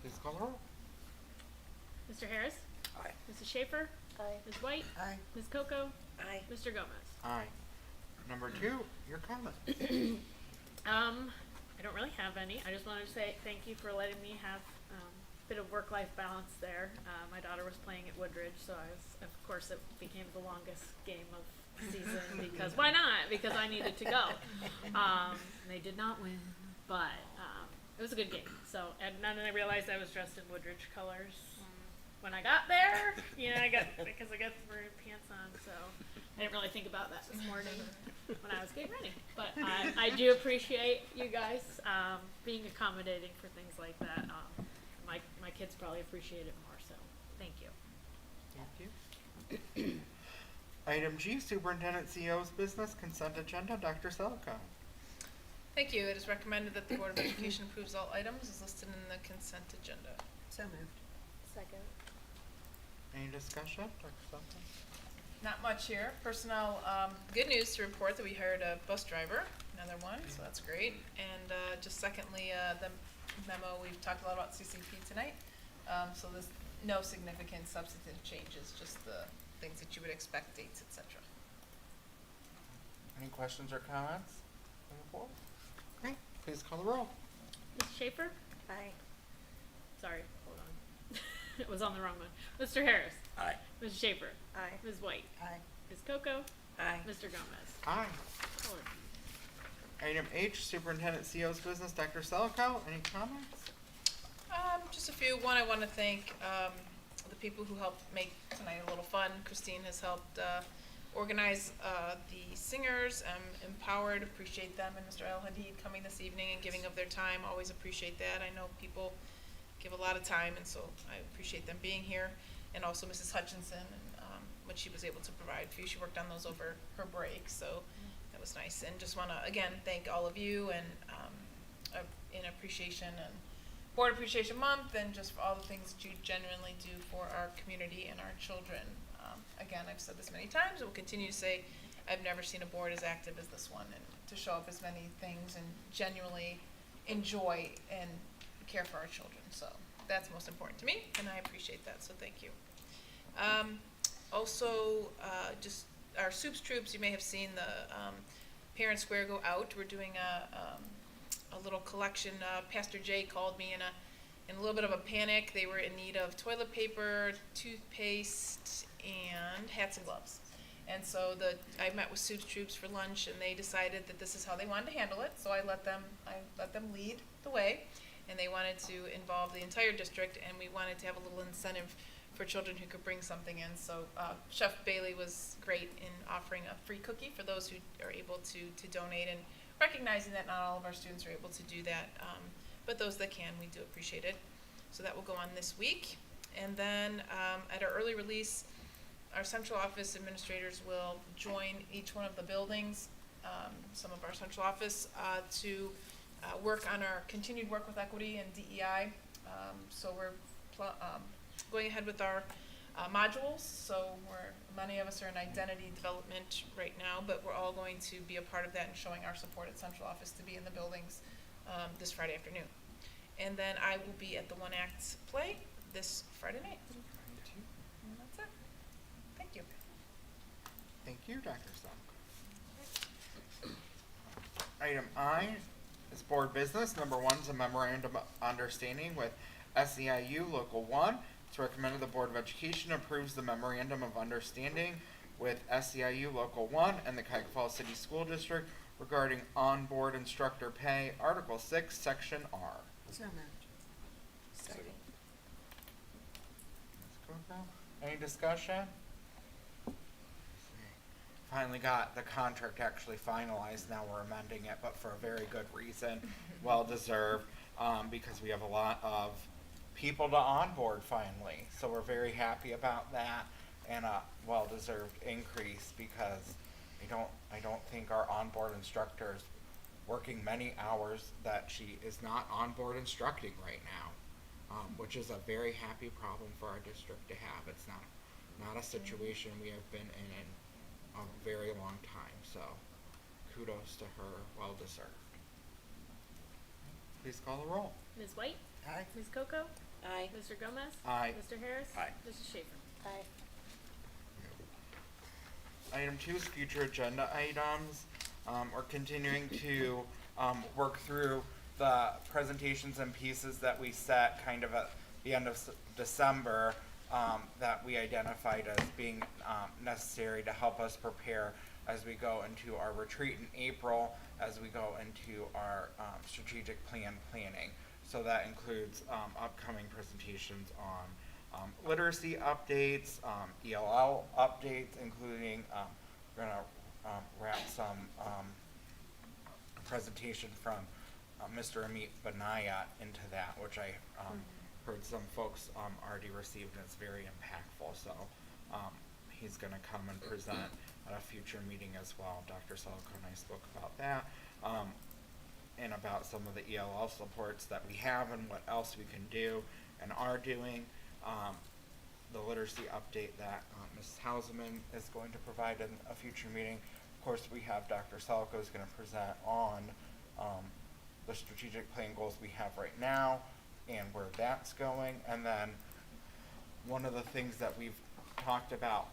Please call the roll. Mr. Harris? Aye. Mrs. Schaefer? Aye. Ms. White? Aye. Ms. Coco? Aye. Mr. Gomez? Aye. Number 2, your comment. I don't really have any. I just wanted to say thank you for letting me have a bit of work-life balance there. My daughter was playing at Woodridge, so of course it became the longest game of the season because why not? Because I needed to go. And they did not win, but it was a good game. So, and then I realized I was dressed in Woodridge colors when I got there. Because I got the maroon pants on, so I didn't really think about that this morning when I was getting ready. But I do appreciate you guys being accommodating for things like that. My kids probably appreciate it more, so thank you. Thank you. Item G, Superintendent CEO's Business Consent Agenda, Dr. Selko. Thank you. It is recommended that the Board of Education approves all items as listed in the consent agenda. So moved. Second. Any discussion, Dr. Selko? Not much here. Personnel, good news to report that we hired a bus driver, another one, so that's great. And just secondly, the memo, we've talked a lot about CCP tonight, so there's no significant substantive changes, just the things that you would expect, dates, etc. Any questions or comments from the board? Okay, please call the roll. Mrs. Schaefer? Aye. Sorry, hold on. It was on the wrong one. Mr. Harris? Aye. Mrs. Schaefer? Aye. Ms. White? Aye. Ms. Coco? Aye. Mr. Gomez? Aye. Forward. Item H, Superintendent CEO's Business, Dr. Selko. Any comments? Just a few. One, I want to thank the people who helped make tonight a little fun. Christine has helped organize the singers. I'm empowered, appreciate them, and Mr. El Hadid coming this evening and giving of their time. Always appreciate that. I know people give a lot of time, and so I appreciate them being here. And also Mrs. Hutchinson and what she was able to provide for you. She worked on those over her break, so that was nice. And just want to again thank all of you and in appreciation and Board Appreciation Month, and just for all the things that you genuinely do for our community and our children. Again, I've said this many times, and will continue to say, I've never seen a board as active as this one, and to show up as many things and genuinely enjoy and care for our children. So that's most important to me, and I appreciate that, so thank you. Also, just our Soups Troops, you may have seen the Parent Square go out. We're doing a little collection. Pastor Jay called me in a little bit of a panic. They were in need of toilet paper, toothpaste, and hats and gloves. And so I met with Soups Troops for lunch, and they decided that this is how they wanted to handle it. So I let them lead the way, and they wanted to involve the entire district, and we wanted to have a little incentive for children who could bring something in. So Chef Bailey was great in offering a free cookie for those who are able to donate, and recognizing that not all of our students are able to do that, but those that can, we do appreciate it. So that will go on this week. And then at our early release, our central office administrators will join each one of the buildings, some of our central office, to work on our continued work with equity and DEI. So we're going ahead with our modules. So many of us are in identity development right now, but we're all going to be a part of that and showing our support at central office to be in the buildings this Friday afternoon. And then I will be at the One Act play this Friday night. And that's it. Thank you. Thank you, Dr. Song. Item I is board business. Number 1 is a memorandum of understanding with SEIU Local 1. It's recommended the Board of Education approves the memorandum of understanding with SEIU Local 1 and the Cuyahoga Falls City School District regarding onboard instructor pay, Article 6, Section R. So moved. Second. Ms. Coco, any discussion? Finally got the contract actually finalized. Now we're amending it, but for a very good reason. Well deserved, because we have a lot of people to onboard finally. So we're very happy about that, and a well-deserved increase, because I don't think our onboard instructors working many hours that she is not onboard instructing right now, which is a very happy problem for our district to have. It's not a situation we have been in a very long time, so kudos to her, well deserved. Please call the roll. Ms. White? Aye. Ms. Coco? Aye. Mr. Gomez? Aye. Mr. Harris? Aye. Mrs. Schaefer? Aye. Item 2 is future agenda items. We're continuing to work through the presentations and pieces that we set kind of at the end of December, that we identified as being necessary to help us prepare as we go into our retreat in April, as we go into our strategic planning. So that includes upcoming presentations on literacy updates, ELL updates, including we're going to wrap some presentation from Mr. Amit Banayat into that, which I heard some folks already received, and it's very impactful. So he's going to come and present at a future meeting as well. Dr. Salko and I spoke about that, and about some of the ELL supports that we have and what else we can do and are doing. The literacy update that Mrs. Houseman is going to provide in a future meeting. Of course, we have Dr. Salko is going to present on the strategic plan goals we have right now and where that's going. And then one of the things that we've talked about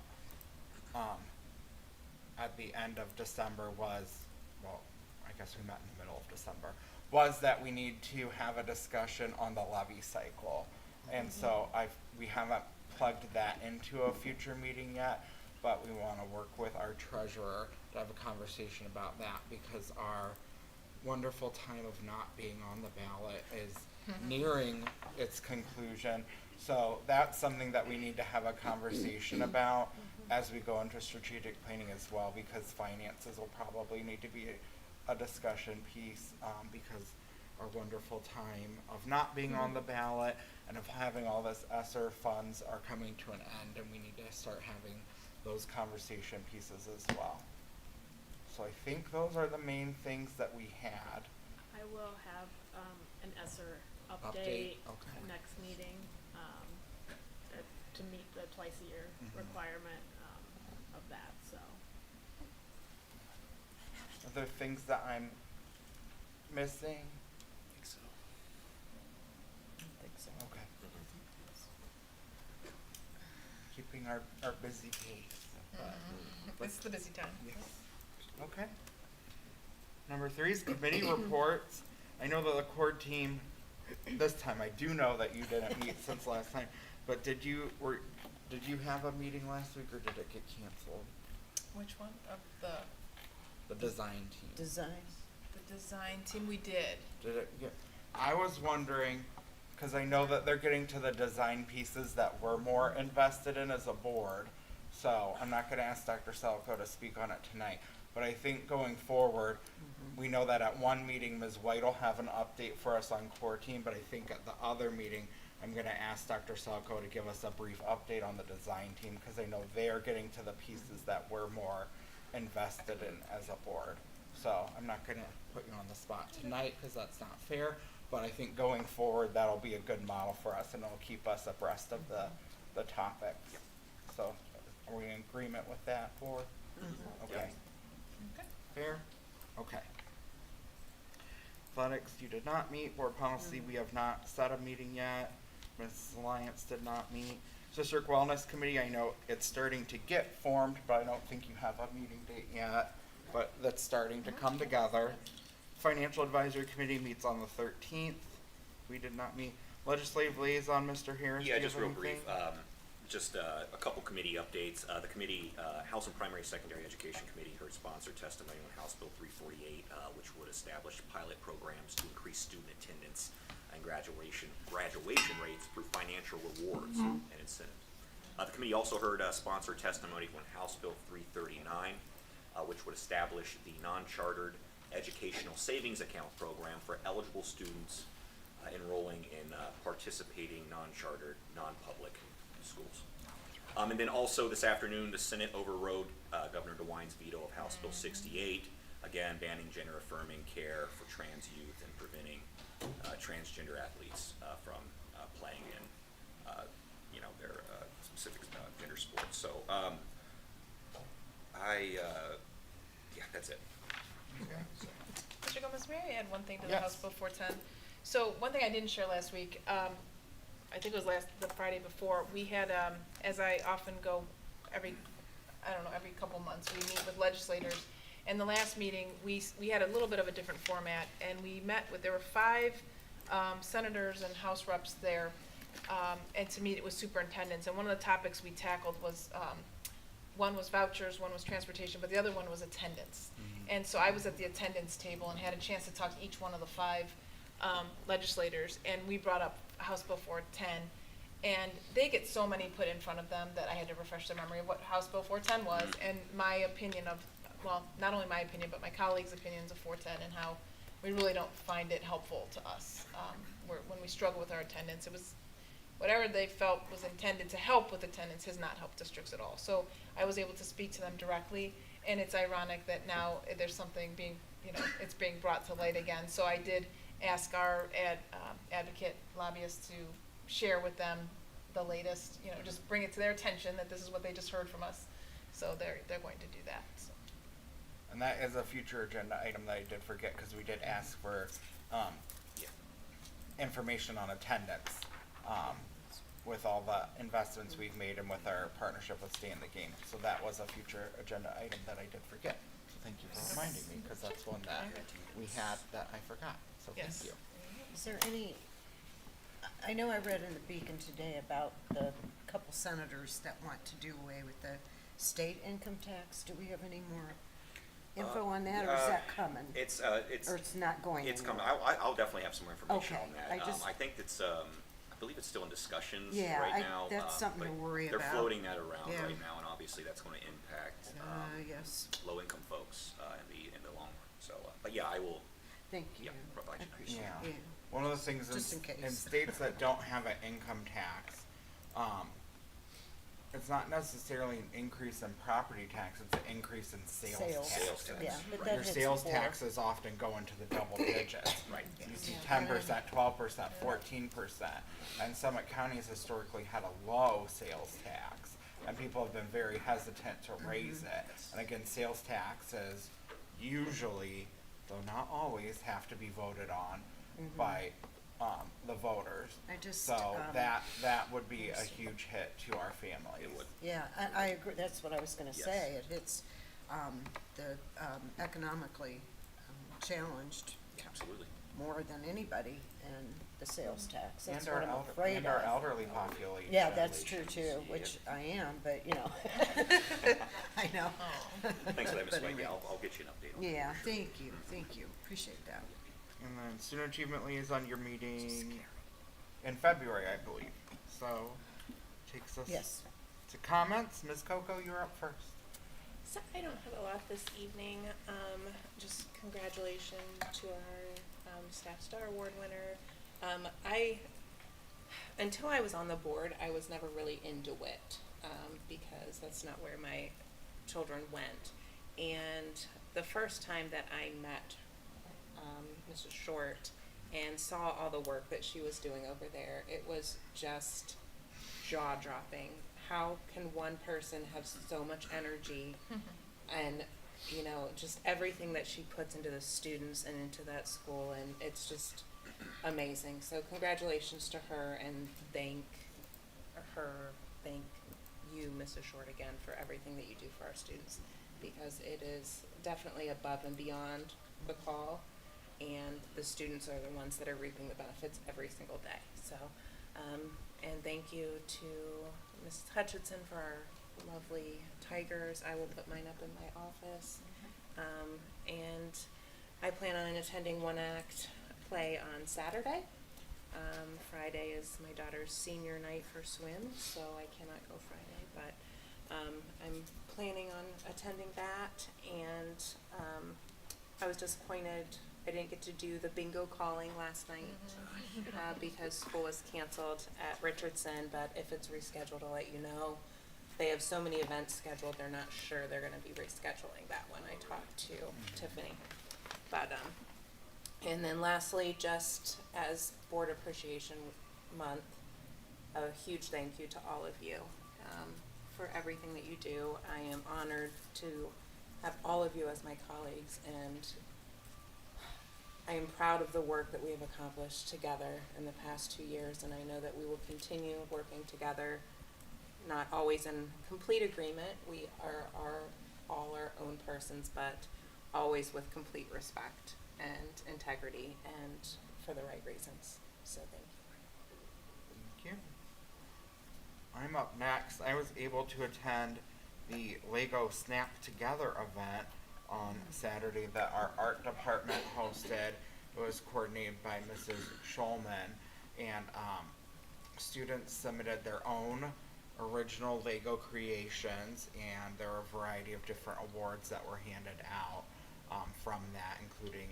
at the end of December was, well, I guess we met in the middle of December, was that we need to have a discussion on the levy cycle. And so we haven't plugged that into a future meeting yet, but we want to work with our treasurer to have a conversation about that, because our wonderful time of not being on the ballot is nearing its conclusion. So that's something that we need to have a conversation about as we go into strategic planning as well, because finances will probably need to be a discussion piece, because our wonderful time of not being on the ballot and of having all this ESSER funds are coming to an end, and we need to start having those conversation pieces as well. So I think those are the main things that we had. I will have an ESSER Update, update okay. next meeting to meet the twice a year requirement of that, so. Are there things that I'm missing? I think so. I think so. Okay. Keeping our busy pace. But It's the busy time. yes. Okay. Number 3 is committee reports. I know that the core team, this time I do know that you didn't meet since last time, but did you have a meeting last week, or did it get canceled? Which one of The design team. Design. the design team? We did. Did it get, I was wondering, because I know that they're getting to the design pieces that we're more invested in as a board. So I'm not going to ask Dr. Salko to speak on it tonight. But I think going forward, we know that at one meeting, Ms. White will have an update for us on core team. But I think at the other meeting, I'm going to ask Dr. Salko to give us a brief update on the design team, because I know they're getting to the pieces that we're more invested in as a board. So I'm not going to put you on the spot tonight, because that's not fair. But I think going forward, that'll be a good model for us, and it'll keep us abreast of the topics. So are we in agreement with that, board? Okay. Okay. Fair? Okay. Athletics, you did not meet. Board policy, we have not set a meeting yet. Ms. Alliance did not meet. District Wellness Committee, I know it's starting to get formed, but I don't think you have a meeting date yet. But that's starting to come together. Financial Advisory Committee meets on the 13th. We did not meet. Legislative Liaison, Mr. Harris, do Yeah, you just have real anything? brief. Just a couple committee updates. The committee, House and Primary Secondary Education Committee heard sponsored testimony on House Bill 348, which would establish pilot programs to increase student attendance and graduation rates through financial rewards and incentives. The committee also heard sponsored testimony on House Bill 339, which would establish the non-chartered educational savings account program for eligible students enrolling in participating non-chartered, non-public schools. And then also this afternoon, the Senate overrode Governor DeWine's veto of House Bill 68, again banning gender-affirming care for trans youth and preventing transgender athletes from playing in, their specific gender sports. So, yeah, that's it. Mr. Gomez, may I add one thing to the Yes. House Bill 410? So one thing I didn't share last week, I think it was the Friday before, we had, as I often go every couple months, we meet with legislators. And the last meeting, we had a little bit of a different format, and we met with, there were 5 senators and House reps there, and to meet it with superintendents. And one of the topics we tackled was, one was vouchers, one was transportation, but the other one was attendance. And so I was at the attendance table and had a chance to talk to each one of the 5 legislators, and we brought up House Bill 410, and they get so many put in front of them that I had to refresh their memory of what House Bill 410 was, and my opinion of, well, not only my opinion, but my colleagues' opinions of 410 and how we really don't find it helpful to us. When we struggle with our attendance, it was, whatever they felt was intended to help with attendance has not helped districts at all. So I was able to speak to them directly, and it's ironic that now there's something being, it's being brought to light again. So I did ask our advocate lobbyists to share with them the latest, just bring it to their attention that this is what they just heard from us. So they're going to do that. So. And that is a future agenda item that I did forget, because we did ask for information on attendance with all the investments we've made and with our partnership with Stay in the Game. So that was a future agenda item that I did forget. So thank you for reminding me, because that's one that we had that I forgot. So Yes. thank you. Is there any, I know I read in the Beacon today about the couple senators that want to do away with the state income tax. Do we have any more info on that, or is that coming? Or it's not going It's coming. anywhere? I'll definitely have some more information Okay, on that. I think it's, I believe it's still in discussions Yeah, right now. that's something but to worry They're about. floating that around Yeah. right now, and obviously that's going to impact Yes, low-income folks in the long run. So, but yeah, I will. thank you. Yeah, provide I you. appreciate Yeah. it. One of the things Just in in case. states that don't have an income tax, it's not necessarily an increase in property tax, it's an increase in sales tax. Sales tax. Yeah, but Your that hits sales more. taxes often go into the double digits. Right. You see Yeah. 10%, 12%, 14%. And Summit County has historically had a low sales tax, and people have been very hesitant to raise it. And again, sales taxes usually, though not always, have to be voted on by the voters. I just, So that would be a huge hit to our families. It would. Yeah, I agree, that's what I was gonna Yes. say, it hits, the, economically challenged Absolutely. more than anybody in the sales tax, that's And what I'm afraid and our of. elderly population. Yeah, that's true too, which I am, but I know. Thanks for that, Ms. But White. anyway. Yeah, I'll get you an update on that. Yeah, thank you, appreciate that. And then Student Achievement Liaison, your meeting in February, I believe. So, takes us Yes. to comments. Ms. Coco, you're up first. So I don't have a lot this evening. Just congratulations to our Staff Star Award winner. Until I was on the board, I was never really into WIT because that's not where my children went. And the first time that I met Mrs. Short and saw all the work that she was doing over there, it was just jaw-dropping. How can one person have so much energy and you know, just everything that she puts into the students and into that school, and it's just amazing. So congratulations to her, and thank you, Mrs. Short, again, for everything that you do for our students, because it is definitely above and beyond the call, and the students are the ones that are reaping the benefits every single day. So, and thank you to Mrs. Hutchinson for our lovely tigers. I will put mine up in my office. And I plan on attending one act play on Saturday. Friday is my daughter's senior night for swim, so I cannot go Friday, but I'm planning on attending that. And I was disappointed I didn't get to do the bingo calling last night because school was canceled at Richardson, but if it's rescheduled, I'll let you know. They have so many events scheduled, they're not sure they're gonna be rescheduling that one. I talked to Tiffany. But, and then lastly, just as Board Appreciation Month, a huge thank you to all of you for everything that you do. I am honored to have all of you as my colleagues, and I am proud of the work that we have accomplished together in the past 2 years, and I know that we will continue working together, not always in complete agreement. We are all our own persons, but always with complete respect and integrity and for the right reasons. So thank you. Thank you. I'm up next. I was able to attend the Lego Snap Together event on Saturday that our art department hosted. It was coordinated by Mrs. Schulman, and students submitted their own original Lego creations, and there were a variety of different awards that were handed out from that, including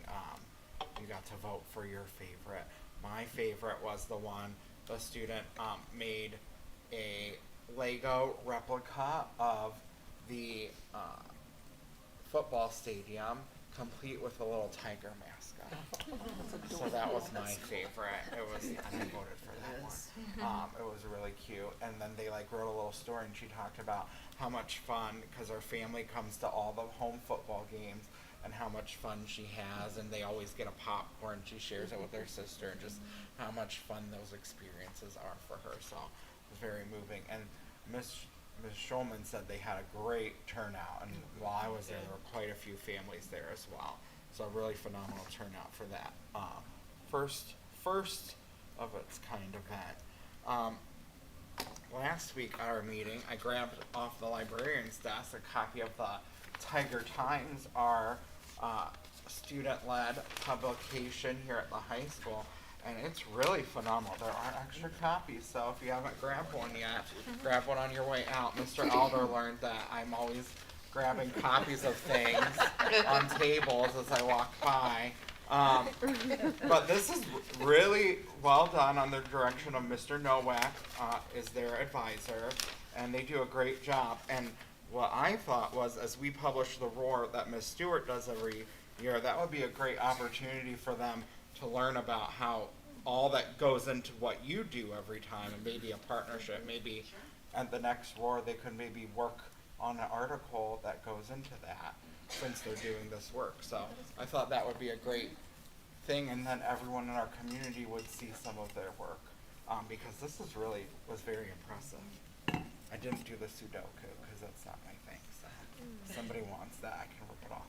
you got to vote for your favorite. My favorite was the one the student made a Lego replica of the football stadium, complete with a little tiger mascot. So that was my favorite. It was, and I voted for that one. It was really cute. And then they like wrote a little story, and she talked about how much fun, because our family comes to all the home football games, and how much fun she has, and they always get a popcorn. She shares it with her sister, and just how much fun those experiences are for her. So it was very moving. And Ms. Schulman said they had a great turnout, and while I was there, there were quite a few families there as well. So a really phenomenal turnout for that first of its kind event. Last week at our meeting, I grabbed off the librarian's desk a copy of the Tiger Times, our student-led publication here at the high school. And it's really phenomenal. There are extra copies, so if you haven't grabbed one yet, grab one on your way out. Mr. Alder learned that I'm always grabbing copies of things on tables as I walk by. But this is really well done on the direction of Mr. Nowak, is their advisor, and they do a great job. And what I thought was, as we publish the Roar that Ms. Stewart does every year, that would be a great opportunity for them to learn about how all that goes into what you do every time, and maybe a partnership. Maybe at the next Roar they could maybe work on an article that goes into that, since they're doing this work. So I thought that would be a great thing, and then everyone in our community would see some of their work, because this was very impressive. I didn't do the Sudoku because that's not my thing, so if somebody wants that, I can rip it off.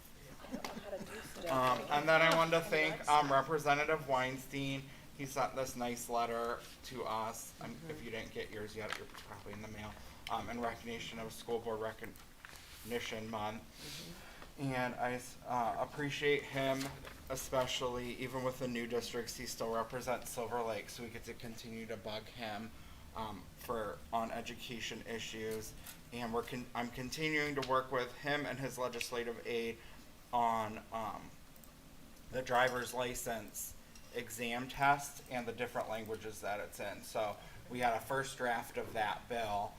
And then I wanted to thank Representative Weinstein. He sent this nice letter to us. If you didn't get yours yet, you're probably in the mail. In recognition of School Board Recognition Month. And I appreciate him, especially even with the new districts. He still represents Silver Lake, so we get to continue to bug him on education issues. And I'm continuing to work with him and his legislative aide on the driver's license exam test and the different languages that it's in. So we had a first draft of that bill.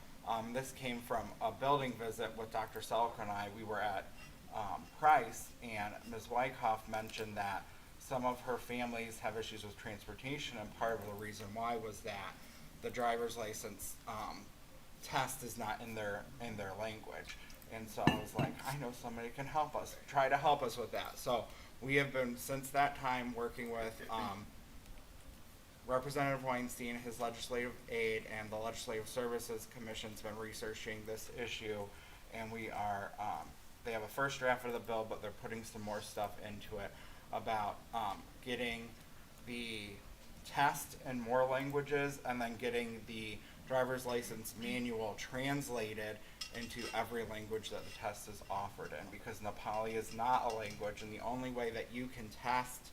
This came from a building visit with Dr. Selk and I. We were at Price, and Ms. Wyckoff mentioned that some of her families have issues with transportation, and part of the reason why was that the driver's license test is not in their language. And so I was like, I know somebody can help us, try to help us with that. So we have been, since that time, working with Representative Weinstein, his legislative aide, and the Legislative Services Commission's been researching this issue. And we are, they have a first draft of the bill, but they're putting some more stuff into it about getting the test in more languages and then getting the driver's license manual translated into every language that the test is offered in, because Nepali is not a language, and the only way that you can test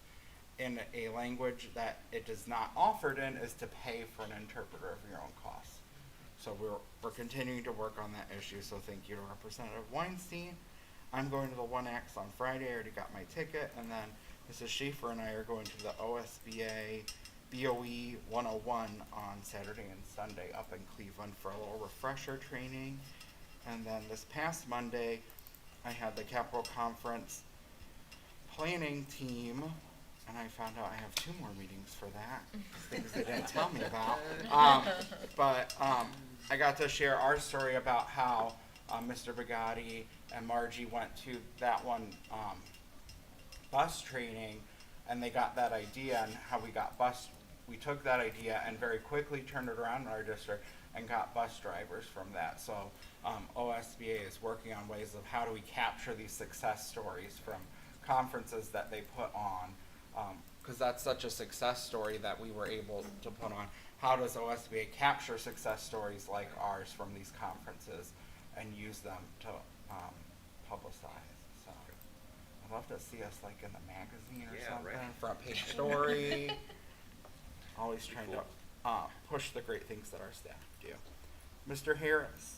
in a language that it is not offered in is to pay for an interpreter of your own cost. So we're continuing to work on that issue, so thank you to Representative Weinstein. I'm going to the One Acts on Friday, I already got my ticket, and then Mrs. Schaefer and I are going to the OSBA BOE 101 on Saturday and Sunday up in Cleveland for a little refresher training. And then this past Monday, I had the Capitol Conference planning team, and I found out I have 2 more meetings for that, things they didn't tell me about. But I got to share our story about how Mr. Bugatti and Margie went to that one bus training, and they got that idea, and how we took that idea and very quickly turned it around in our district and got bus drivers from that. So OSBA is working on ways of how do we capture these success stories from conferences that they put on, because that's such a success story that we were able to put on. How does OSBA capture success stories like ours from these conferences and use them to publicize? So I'd love to see us like in the magazine or something, right. front page story. Always trying to push the great things that our staff do. Mr. Harris.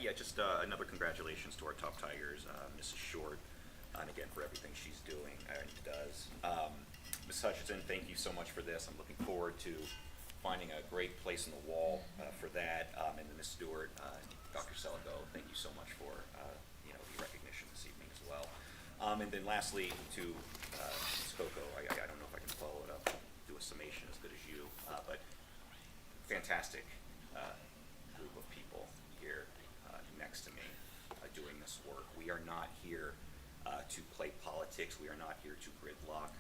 Yeah, just another congratulations to our top Tigers, Mrs. Short, and again for everything she's doing and does. Ms. Hutchinson, thank you so much for this. I'm looking forward to finding a great place in the wall for that. And then Ms. Stewart, Dr. Seligo, thank you so much for the recognition this evening as well. And then lastly to Ms. Coco, I don't know if I can follow it up, do a summation as good as you, but fantastic group of people here next to me doing this work. We are not here to play politics. We are not here to gridlock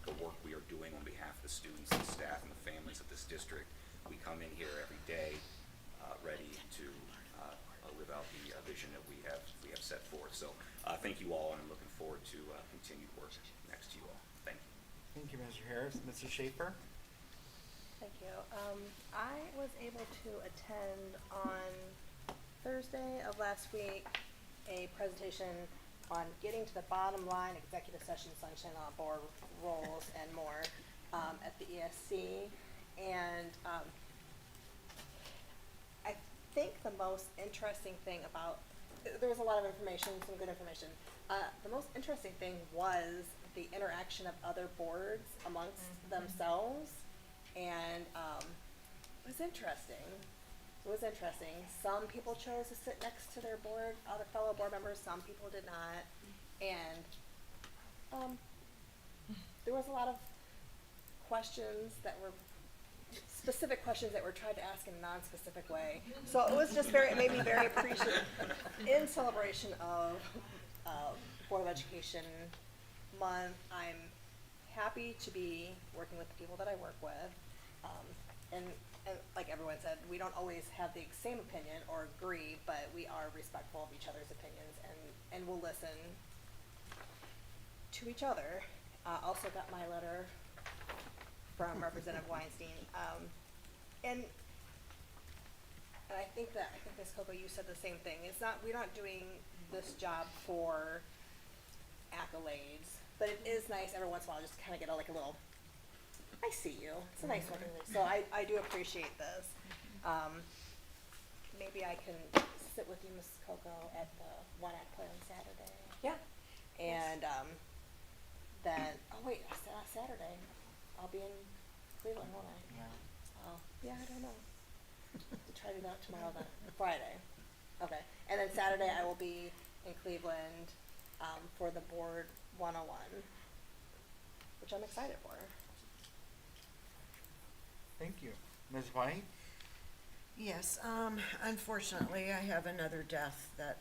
the work we are doing on behalf of the students, the staff, and the families of this district. We come in here every day ready to live out the vision that we have set forth. So thank you all, and I'm looking forward to continued work next to you all. Thank you. Thank you, Mr. Harris. Mrs. Schaefer. Thank you. I was able to attend on Thursday of last week a presentation on getting to the bottom line, executive session, sunshine on board roles, and more at the ESC. And I think the most interesting thing about, there was a lot of information, some good information. The most interesting thing was the interaction of other boards amongst themselves, and it was interesting. It was interesting. Some people chose to sit next to their other fellow board members. Some people did not, and there was a lot of questions that were specific questions that were tried to ask in a non-specific way. So it was just it made me very appreciative in celebration of Board of Education Month. I'm happy to be working with the people that I work with. And like everyone said, we don't always have the same opinion or agree, but we are respectful of each other's opinions and will listen to each other. Also got my letter from Representative Weinstein. And I think Ms. Coco, you said the same thing. We're not doing this job for accolades, but it is nice every once in a while just kind of get a little, I see you. It's a nice recognition. So I do appreciate this. Maybe I can sit with you, Ms. Coco, at the One Act play on Saturday. Yeah. And then, Saturday, I'll be in Cleveland, won't I? Yeah. Oh, yeah, I don't know. Try to do that tomorrow then. Friday. Okay. And then Saturday I will be in Cleveland for the Board 101, which I'm excited for. Thank you. Ms. White? Yes, unfortunately, I have another death that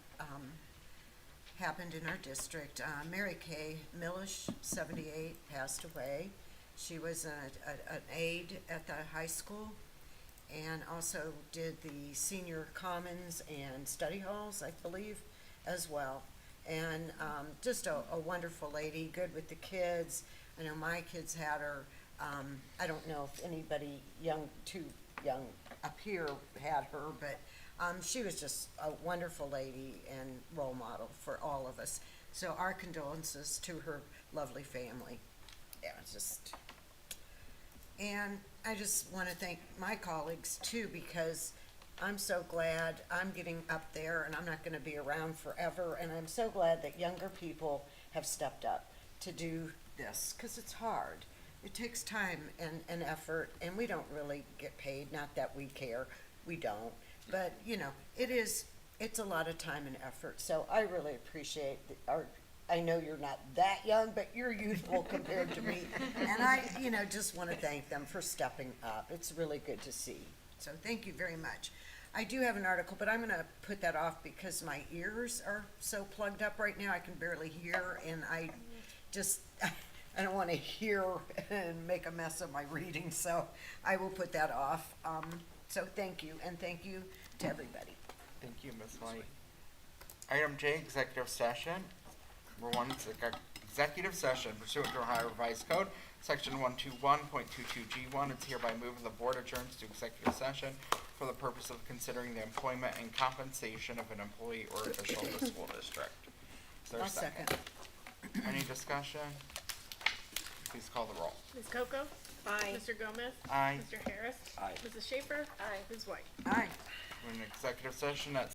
happened in our district. Mary Kay Millish, 78, passed away. She was an aide at the high school and also did the senior commons and study halls, I believe, as well. And just a wonderful lady, good with the kids. I know my kids had her. I don't know if anybody too young up here had her, but she was just a wonderful lady and role model for all of us. So our condolences to her lovely family. Yeah, and I just want to thank my colleagues too, because I'm so glad I'm getting up there and I'm not going to be around forever. And I'm so glad that younger people have stepped up to do this, because it's hard. It takes time and effort, and we don't really get paid. Not that we care, we don't. But, you know, it's a lot of time and effort. So I really appreciate I know you're not that young, but you're youthful compared to me. And I, just want to thank them for stepping up. It's really good to see. So thank you very much. I do have an article, but I'm going to put that off because my ears are so plugged up right now I can barely hear, and I don't want to hear and make a mess of my reading, so I will put that off. So thank you, and thank you to everybody. Thank you, Ms. White. Item J, executive session. Number 1, it's executive session pursuant to Ohio Revised Code, section 121.22G1. It's hereby moved the board adjourns to executive session for the purpose of considering the employment and compensation of an employee or official of the school district. Is there a I'll second. Any discussion? Please call the roll. Ms. Coco? Aye. Mr. Gomez? Aye. Mr. Harris? Aye. Mrs. Schaefer? Aye. Ms. White? Aye. We're in executive session at